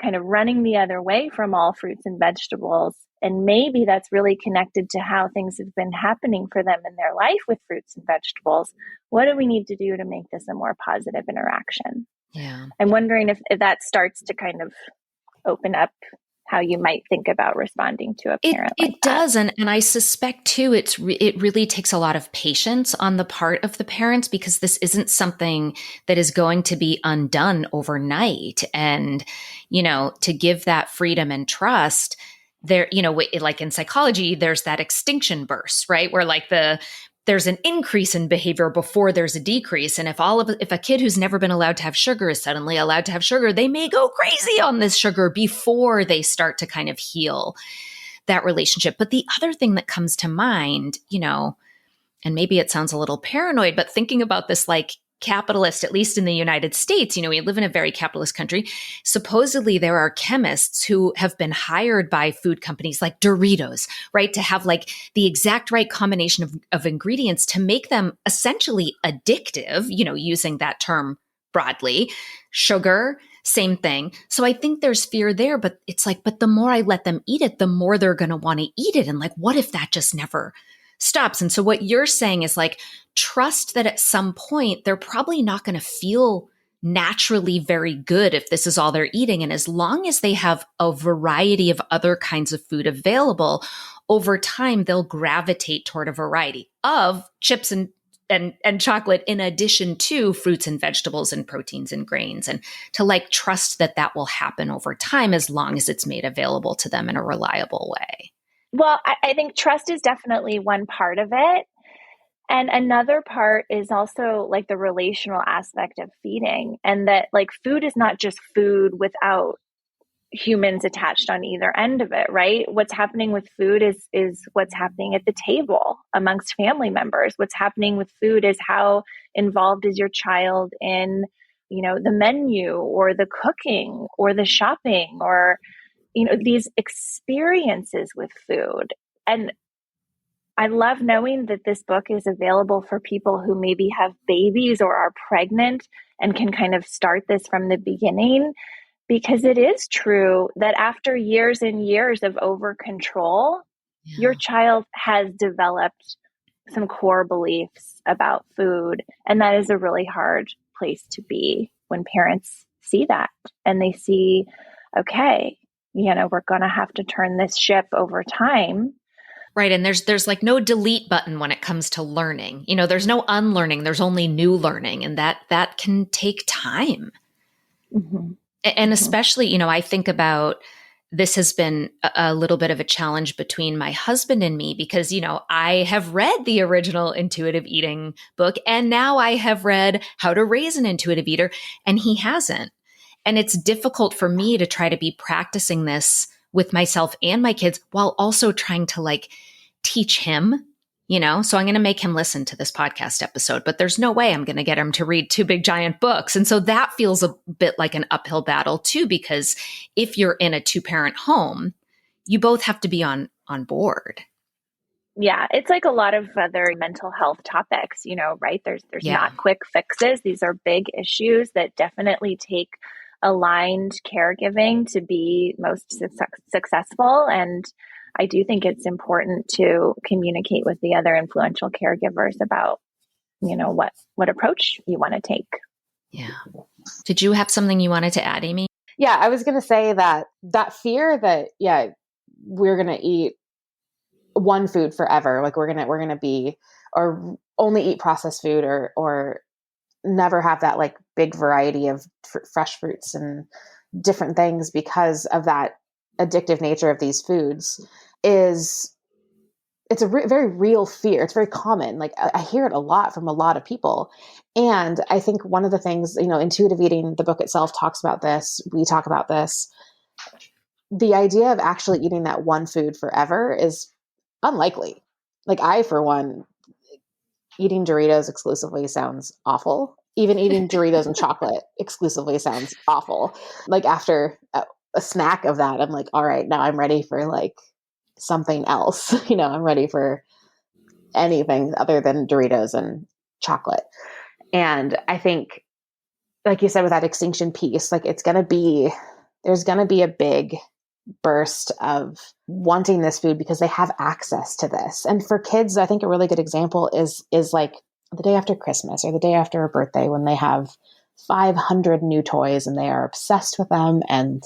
C: kind of running the other way from all fruits and vegetables, and maybe that's really connected to how things have been happening for them in their life with fruits and vegetables, what do we need to do to make this a more positive interaction?
D: Yeah.
C: I'm wondering if that starts to kind of open up how you might think about responding to a parent like that.
D: It does. And I suspect too, it really takes a lot of patience on the part of the parents, because this isn't something that is going to be undone overnight. And, to give that freedom and trust there, like in psychology, there's that extinction burst, right? Where like there's an increase in behavior before there's a decrease. And if a kid who's never been allowed to have sugar is suddenly allowed to have sugar, they may go crazy on this sugar before they start to kind of heal that relationship. But the other thing that comes to mind, and maybe it sounds a little paranoid, but thinking about this like capitalist, at least in the United States, we live in a very capitalist country. Supposedly there are chemists who have been hired by food companies like Doritos, right, to have like the exact right combination of ingredients to make them essentially addictive, using that term broadly. Sugar, same thing. So I think there's fear there, but it's like, but the more I let them eat it, the more they're going to want to eat it. And like, what if that just never stops? And so what you're saying is like, trust that at some point they're probably not going to feel naturally very good if this is all they're eating. And as long as they have a variety of other kinds of food available, over time, they'll gravitate toward a variety of chips and chocolate, in addition to fruits and vegetables and proteins and grains, and to like trust that that will happen over time as long as it's made available to them in a reliable way.
C: Well, I think trust is definitely one part of it. And another part is also like the relational aspect of feeding, and that like food is not just food without humans attached on either end of it, right? What's happening with food is what's happening at the table amongst family members. What's happening with food is how involved is your child in, the menu or the cooking or the shopping or, these experiences with food. And I love knowing that this book is available for people who maybe have babies or are pregnant and can kind of start this from the beginning, because it is true that after years and years of over control, your child has developed some core beliefs about food. And that is a really hard place to be when parents see that and they see, okay, we're going to have to turn this ship over time.
D: Right. And there's like no delete button when it comes to learning. There's no unlearning. There's only new learning. And that can take time.
C: Mm-hmm.
D: And especially, I think about this has been a little bit of a challenge between my husband and me because, I have read the original intuitive eating book and now I have read How to Raise an Intuitive Eater and he hasn't. And it's difficult for me to try to be practicing this with myself and my kids while also trying to teach him, so I'm going to make him listen to this podcast episode, but there's no way I'm going to get him to read two big giant books. And so that feels a bit like an uphill battle too, because if you're in a 2-parent home, you both have to be on board.
C: Yeah, it's like a lot of other mental health topics, right? There's not quick fixes. These are big issues that definitely take aligned caregiving to be most successful. And I do think it's important to communicate with the other influential caregivers about, what approach you want to take.
D: Yeah. Did you have something you wanted to add, Amee?
B: Yeah, I was going to say that fear that, we're going to eat one food forever. Like we're going to be, or only eat processed food or never have that big variety of fresh fruits and different things because of that addictive nature of these foods it's a very real fear. It's very common. I hear it a lot from a lot of people. And I think one of the things, intuitive eating, the book itself talks about this. We talk about this. The idea of actually eating that one food forever is unlikely. I, for one, eating Doritos exclusively sounds awful. Even eating Doritos and chocolate exclusively sounds awful. After a snack of that, I'm all right, now I'm ready for something else. I'm ready for anything other than Doritos and chocolate. And I think, like you said, with that extinction piece, there's going to be a big burst of wanting this food because they have access to this. And for kids, I think a really good example is the day after Christmas or the day after a birthday when they have 500 new toys and they are obsessed with them and,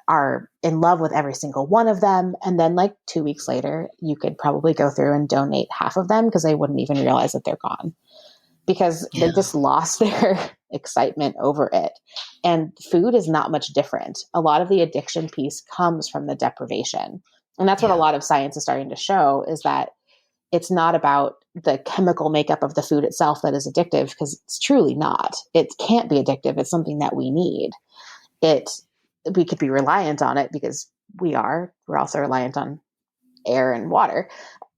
B: are in love with every single one of them. And then 2 weeks later, you could probably go through and donate half of them because they wouldn't even realize that they're gone because they just lost their excitement over it. And food is not much different. A lot of the addiction piece comes from the deprivation. And that's what a lot of science is starting to show is that it's not about the chemical makeup of the food itself that is addictive because it's truly not. It can't be addictive. It's something that we need. We could be reliant on it because we're also reliant on air and water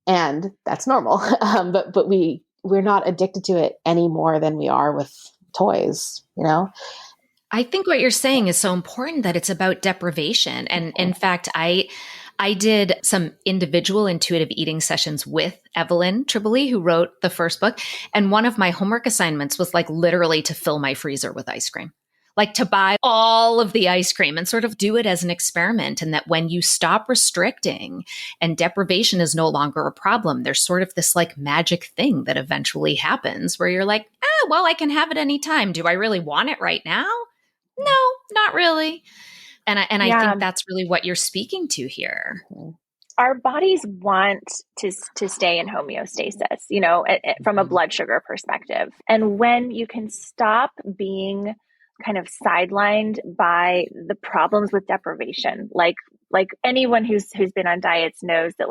B: and that's normal. But we're not addicted to it any more than we are with toys,
D: I think what you're saying is so important that it's about deprivation. And in fact, I did some individual intuitive eating sessions with Evelyn Tribole, who wrote the first book. And one of my homework assignments was literally to fill my freezer with ice cream. To buy all of the ice cream and sort of do it as an experiment. And that when you stop restricting and deprivation is no longer a problem, there's sort of this magic thing that eventually happens where you're well, I can have it anytime. Do I really want it right now? No, not really. And I think that's really what you're speaking to here.
C: Our bodies want to stay in homeostasis, from a blood sugar perspective. And when you can stop being kind of sidelined by the problems with deprivation, like anyone who's been on diets knows that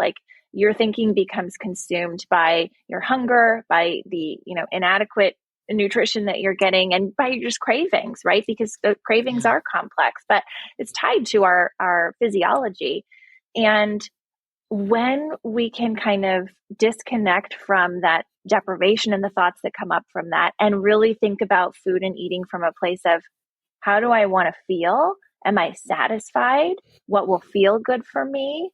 C: your thinking becomes consumed by your hunger, by the inadequate nutrition that you're getting, and by just cravings, right? Because the cravings are complex, but it's tied to our physiology. And when we can kind of disconnect from that deprivation and the thoughts that come up from that and really think about food and eating from a place of how do I want to feel? Am I satisfied? What will feel good for me?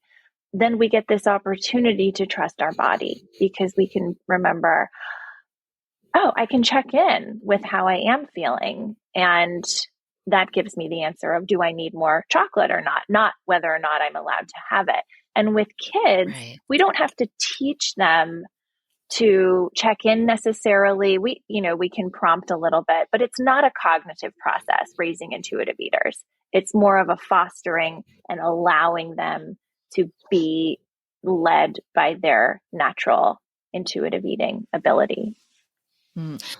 C: Then we get this opportunity to trust our body because we can remember, oh, I can check in with how I am feeling. And that gives me the answer of, do I need more chocolate or not whether or not I'm allowed to have it. And with kids, we don't have to teach them to check in necessarily. We can prompt a little bit, but it's not a cognitive process raising intuitive eaters. It's more of a fostering and allowing them to be led by their natural intuitive eating ability.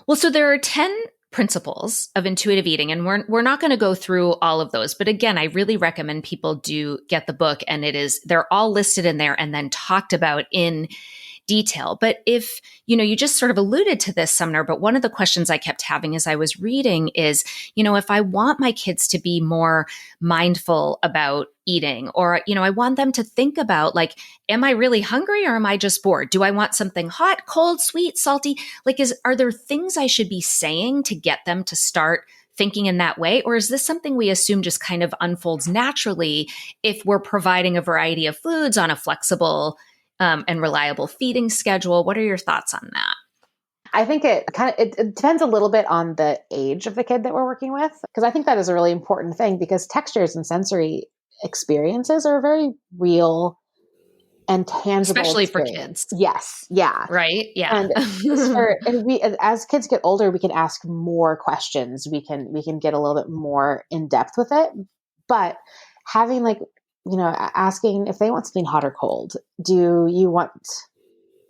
D: Well, so there are 10 principles of intuitive eating. And we're not going to go through all of those. But again, I really recommend people do get the book, and they're all listed in there and then talked about in detail. But if, you just sort of alluded to this, Sumner, but one of the questions I kept having as I was reading is, if I want my kids to be more mindful about eating, or, I want them to think about, like, am I really hungry or am I just bored? Do I want something hot, cold, sweet, salty? Like, are there things I should be saying to get them to start thinking in that way? Or is this something we assume just kind of unfolds naturally if we're providing a variety of foods on a flexible and reliable feeding schedule? What are your thoughts on that?
B: I think it depends a little bit on the age of the kid that we're working with, because I think that is a really important thing, because textures and sensory experiences are very real and tangible,
D: especially
B: experience.
D: For kids.
B: Yes, yeah,
D: right, yeah.
B: And we, as kids get older, we can ask more questions. We can get a little bit more in depth with it, but having, like, asking if they want something hot or cold. Do you want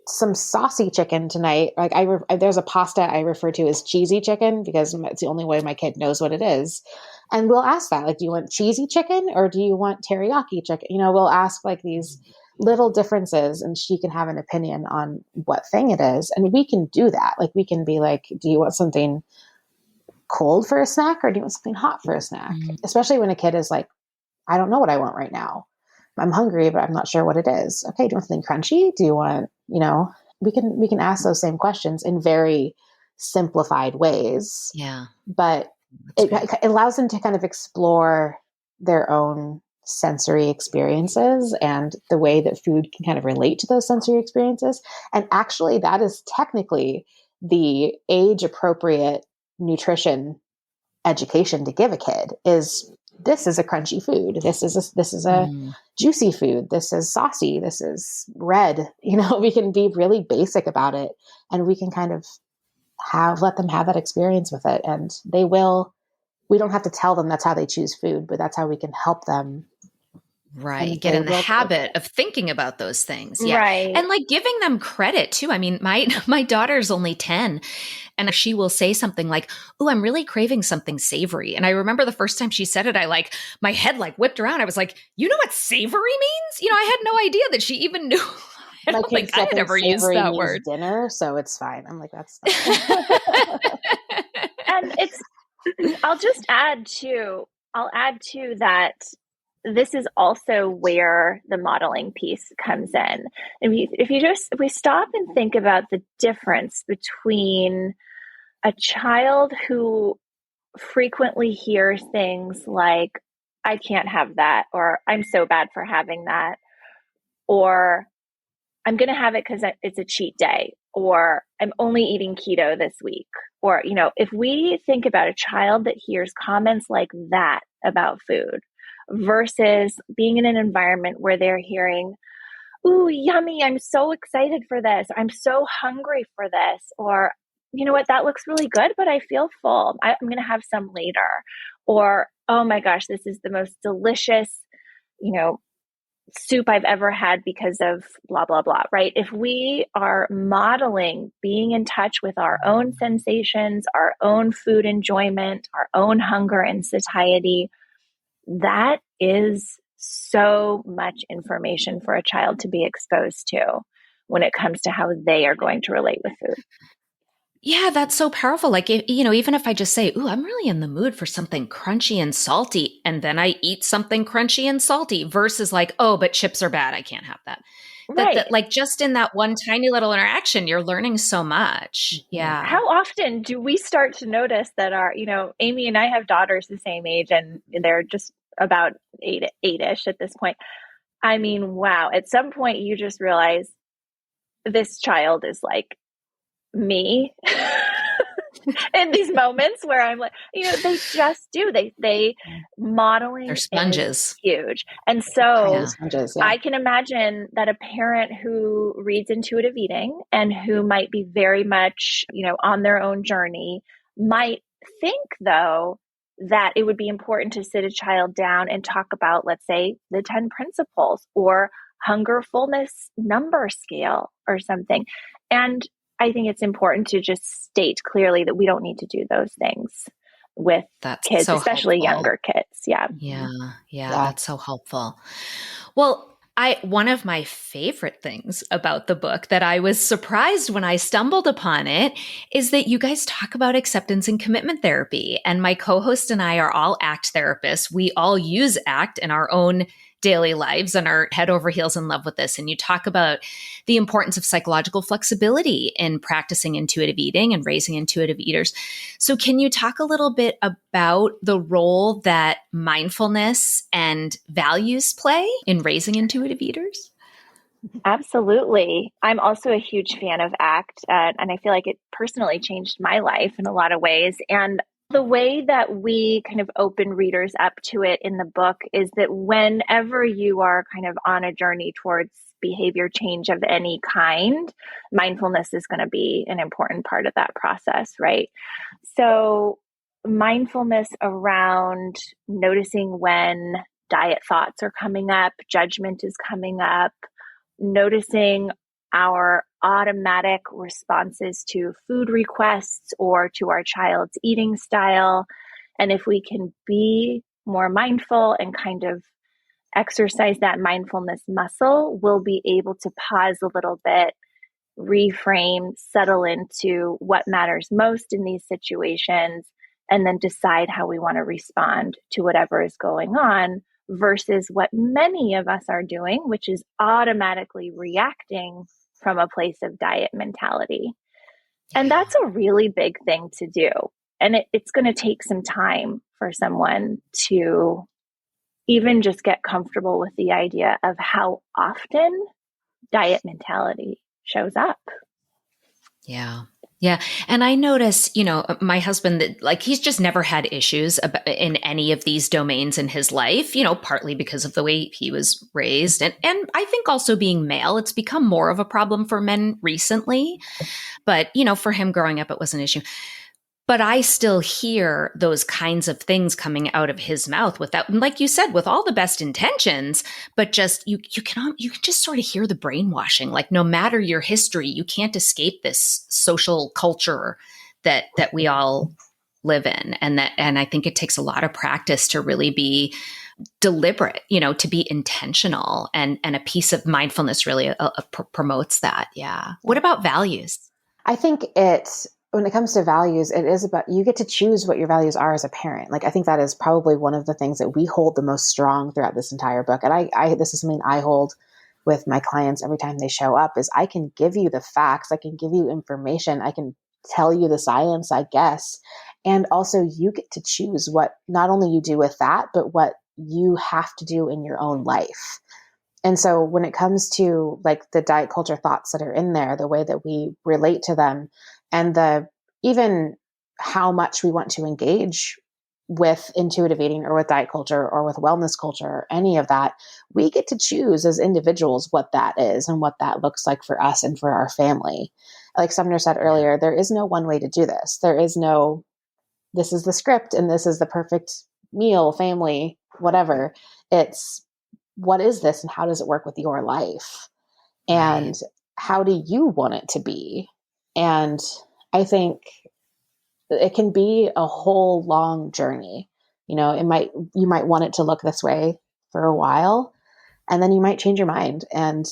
B: some saucy chicken tonight? Like, there's a pasta I refer to as cheesy chicken because it's the only way my kid knows what it is. And we'll ask that, like, do you want cheesy chicken or do you want teriyaki chicken? We'll ask, like, these little differences, and she can have an opinion on what thing it is. And we can do that. Like, we can be like, do you want something cold for a snack or do you want something hot for a snack? Mm-hmm. Especially when a kid is like, I don't know what I want right now. I'm hungry, but I'm not sure what it is. Okay, do you want something crunchy? Do you want, we can ask those same questions in very simplified ways.
D: Yeah.
B: But it allows them to kind of explore their own sensory experiences and the way that food can kind of relate to those sensory experiences. And actually, that is technically the age appropriate nutrition education to give a kid is, this is a crunchy food. This is a juicy food. This is saucy. This is red. We can be really basic about it, and we can kind of let them have that experience with it. And we don't have to tell them that's how they choose food, but that's how we can help them.
D: Right. Get in the habit of thinking about those things. Yeah.
C: Right.
D: And, like, giving them credit too. I mean, my daughter's only 10, and she will say something like, "Oh, I'm really craving something savory." And I remember the first time she said it, my head whipped around. I was like, "You know what savory means?" I had no idea that she even knew. I don't think I had ever used that word.
B: Dinner, so it's fine. I'm like, that's
C: and I'll add to that. This is also where the modeling piece comes in. If we stop and think about the difference between a child who frequently hears things like, I can't have that, or I'm so bad for having that, or I'm going to have it because it's a cheat day, or I'm only eating keto this week. Or, if we think about a child that hears comments like that about food versus being in an environment where they're hearing, "Ooh, yummy, I'm so excited for this. I'm so hungry for this." Or, "You know what, that looks really good, but I feel full. I'm going to have some later." Or, "Oh my gosh, this is the most delicious, soup I've ever had because of blah, blah, blah," right? If we are modeling being in touch with our own sensations, our own food enjoyment, our own hunger and satiety, that is so much information for a child to be exposed to when it comes to how they are going to relate with food.
D: Yeah, that's so powerful. Like, even if I just say, "Ooh, I'm really in the mood for something crunchy and salty," and then I eat something crunchy and salty versus like, "Oh, but chips are bad. I can't have that."
C: Right.
D: That like, just in that one tiny little interaction, you're learning so much. Yeah.
C: How often do we start to notice that Amee and I have daughters the same age, and they're just about eight-ish at this point. I mean, wow. At some point you just realize this child is like me in these moments where I'm like, they just do. They modeling.
D: They're sponges.
C: Is huge. And so
B: sponges, yeah.
C: I can imagine that a parent who reads intuitive eating and who might be very much, on their own journey might think, though, that it would be important to sit a child down and talk about, let's say, the 10 principles or hunger fullness number scale or something. And I think it's important to just state clearly that we don't need to do those things with
D: That's
C: kids,
D: so
C: especially
D: helpful.
C: younger kids. Yeah.
D: Yeah, that's so helpful. Well, one of my favorite things about the book that I was surprised when I stumbled upon it is that you guys talk about acceptance and commitment therapy. And my co-host and I are all ACT therapists. We all use ACT in our own daily lives and are head over heels in love with this. And you talk about the importance of psychological flexibility in practicing intuitive eating and raising intuitive eaters. So can you talk a little bit about the role that mindfulness and values play in raising intuitive eaters?
C: Absolutely. I'm also a huge fan of ACT, and I feel like it personally changed my life in a lot of ways. And the way that we kind of open readers up to it in the book is that whenever you are kind of on a journey towards behavior change of any kind, mindfulness is going to be an important part of that process, right? So mindfulness around noticing when diet thoughts are coming up, judgment is coming up, noticing our automatic responses to food requests or to our child's eating style. And if we can be more mindful and kind of exercise that mindfulness muscle, we'll be able to pause a little bit, reframe, settle into what matters most in these situations, and then decide how we want to respond to whatever is going on versus what many of us are doing, which is automatically reacting from a place of diet mentality. And that's a really big thing to do. And it's going to take some time for someone to even just get comfortable with the idea of how often diet mentality shows up.
D: Yeah. Yeah. And I notice, my husband, like he's just never had issues in any of these domains in his life, partly because of the way he was raised. And I think also being male, it's become more of a problem for men recently. But, for him growing up, it was an issue. But I still hear those kinds of things coming out of his mouth without, like you said, with all the best intentions, but just you can just sort of hear the brainwashing. Like no matter your history, you can't escape this social culture that we all live in, and I think it takes a lot of practice to really be deliberate, to be intentional, and a piece of mindfulness really promotes that. Yeah. What about values?
B: I think when it comes to values, it is about, you get to choose what your values are as a parent. Like, I think that is probably one of the things that we hold the most strong throughout this entire book. And this is something I hold with my clients every time they show up, is I can give you the facts. I can give you information. I can tell you the science, I guess. And also you get to choose what not only you do with that, but what you have to do in your own life. And so when it comes to like the diet culture thoughts that are in there, the way that we relate to them, and even how much we want to engage with intuitive eating or with diet culture or with wellness culture or any of that, we get to choose as individuals what that is and what that looks like for us and for our family. Like Sumner said earlier, there is no one way to do this. There is no, this is the script and this is the perfect meal, family, whatever. It's, what is this and how does it work with your life? And how do you want it to be? And I think it can be a whole long journey. You might want it to look this way for a while, and then you might change your mind and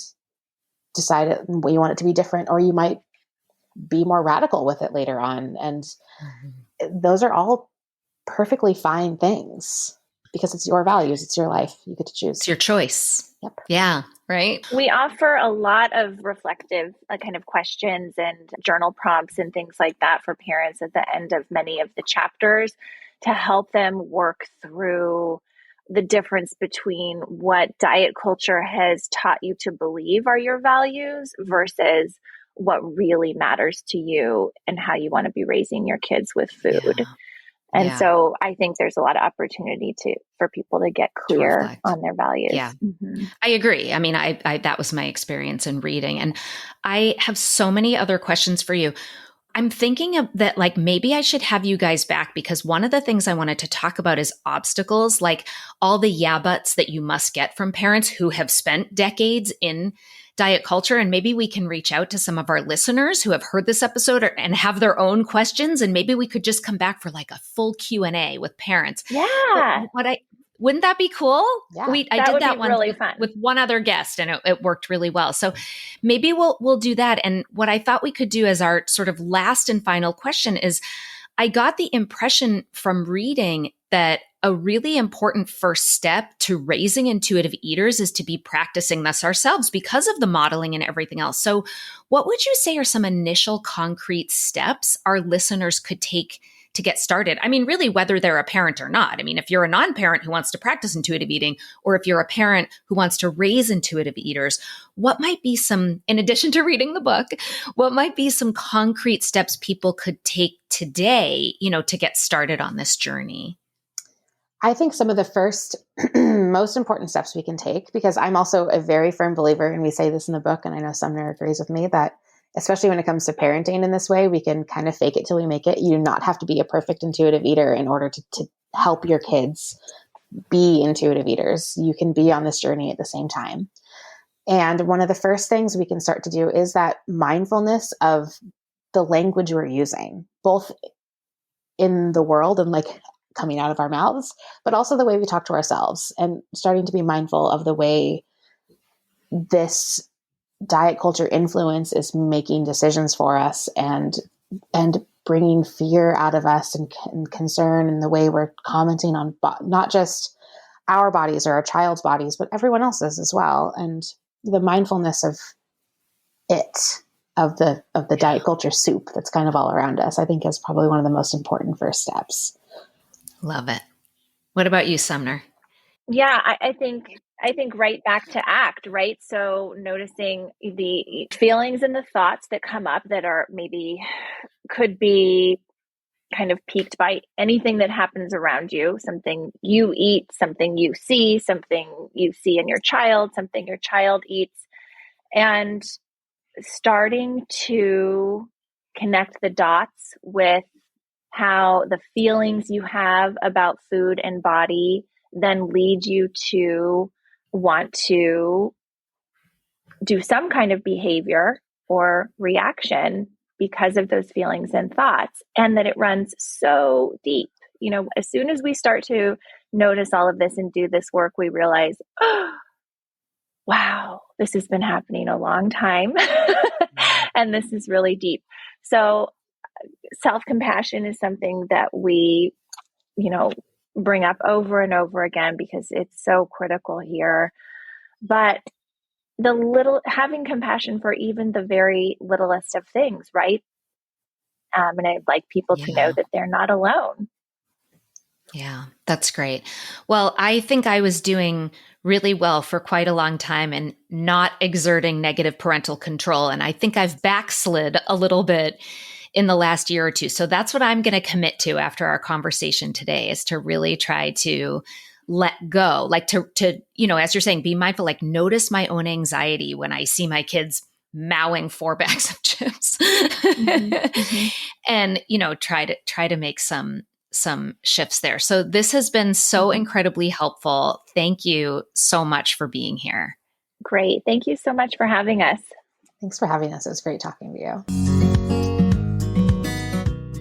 B: decide you want it to be different, or you might be more radical with it later on. And those are all perfectly fine things because it's your values, it's your life. You get to choose.
D: It's your choice.
B: Yep.
D: Yeah. Right.
C: We offer a lot of reflective kind of questions and journal prompts and things like that for parents at the end of many of the chapters to help them work through the difference between what diet culture has taught you to believe are your values versus what really matters to you and how you want to be raising your kids with food. Yeah. And so I think there's a lot of opportunity for people to get clear on their values.
D: Yeah, I agree. I mean, I that was my experience in reading, and I have so many other questions for you. I'm thinking of that, like maybe I should have you guys back, because one of the things I wanted to talk about is obstacles, like all the yeah buts that you must get from parents who have spent decades in diet culture. And maybe we can reach out to some of our listeners who have heard this episode and have their own questions. And maybe we could just come back for like a full Q&A with parents.
C: Yeah.
D: Wouldn't that be cool?
B: Yeah.
D: I did that one
C: really fun.
D: with one other guest, and it worked really well. So maybe we'll do that. And what I thought we could do as our sort of last and final question is, I got the impression from reading that a really important first step to raising intuitive eaters is to be practicing this ourselves because of the modeling and everything else. So what would you say are some initial concrete steps our listeners could take to get started? I mean, really, whether they're a parent or not. I mean, if you're a non-parent who wants to practice intuitive eating, or if you're a parent who wants to raise intuitive eaters, what might be some, in addition to reading the book, what might be some concrete steps people could take today, to get started on this journey?
B: I think some of the first, most important steps we can take, because I'm also a very firm believer, and we say this in the book, and I know Sumner agrees with me, that especially when it comes to parenting in this way, we can kind of fake it till we make it. You do not have to be a perfect intuitive eater in order to help your kids be intuitive eaters. You can be on this journey at the same time. And one of the first things we can start to do is that mindfulness of the language we're using, both in the world and like coming out of our mouths, but also the way we talk to ourselves, and starting to be mindful of the way this diet culture influence is making decisions for us and bringing fear out of us and concern, and the way we're commenting on not just our bodies or our child's bodies, but everyone else's as well. And the mindfulness of the diet culture soup that's kind of all around us, I think is probably one of the most important first steps.
D: Love it. What about you, Sumner?
C: Yeah, I think right back to act, right? So noticing the feelings and the thoughts that come up that are maybe could be kind of piqued by anything that happens around you, something you eat, something you see in your child, something your child eats, and starting to connect the dots with how the feelings you have about food and body then lead you to want to do some kind of behavior or reaction because of those feelings and thoughts, and that it runs so deep. As soon as we start to notice all of this and do this work, we realize, oh, wow, this has been happening a long time and this is really deep. So self-compassion is something that we, bring up over and over again because it's so critical here. But having compassion for even the very littlest of things, right? And I'd like people to know that they're not alone.
D: Yeah, that's great. Well, I think I was doing really well for quite a long time and not exerting negative parental control. And I think I've backslid a little bit in the last year or two. So that's what I'm going to commit to after our conversation today, is to really try to let go, like to, as you're saying, be mindful, like notice my own anxiety when I see my kids mowing 4 bags of chips and, try to make some shifts there. So this has been so incredibly helpful. Thank you so much for being here.
C: Great. Thank you so much for having us.
B: Thanks for having us. It was great talking to you.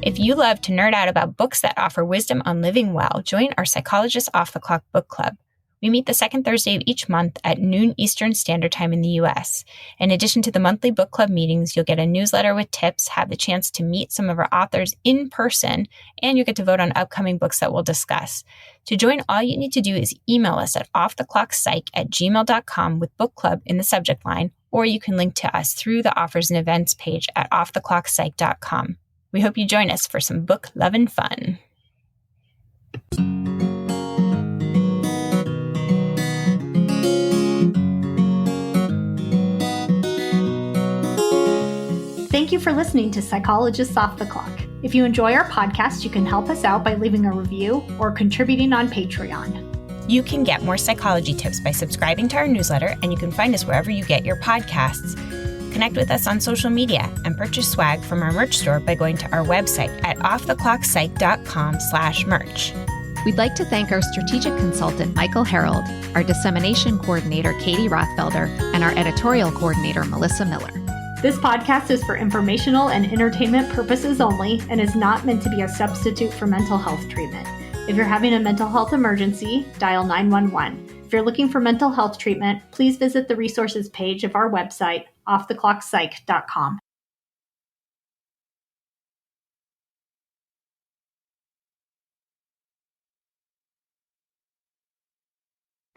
A: If you love to nerd out about books that offer wisdom on living well, join our Psychologist Off the Clock book club. We meet the second Thursday of each month at noon Eastern Standard Time in the U.S. In addition to the monthly book club meetings, you'll get a newsletter with tips, have the chance to meet some of our authors in person, and you'll get to vote on upcoming books that we'll discuss. To join, all you need to do is email us at offtheclockpsych@gmail.com with book club in the subject line, or you can link to us through the offers and events page at offtheclockpsych.com. We hope you join us for some book love and fun.
E: Thank you for listening to Psychologists Off the Clock. If you enjoy our podcast, you can help us out by leaving a review or contributing on Patreon.
A: You can get more psychology tips by subscribing to our newsletter, and you can find us wherever you get your podcasts. Connect with us on social media and purchase swag from our merch store by going to our website at offtheclockpsych.com/merch.
D: We'd like to thank our strategic consultant, Michael Harold, our dissemination coordinator, Katie Rothfelder, and our editorial coordinator, Melissa Miller.
E: This podcast is for informational and entertainment purposes only and is not meant to be a substitute for mental health treatment. If you're having a mental health emergency, dial 911. If you're looking for mental health treatment, please visit the resources page of our website, offtheclockpsych.com.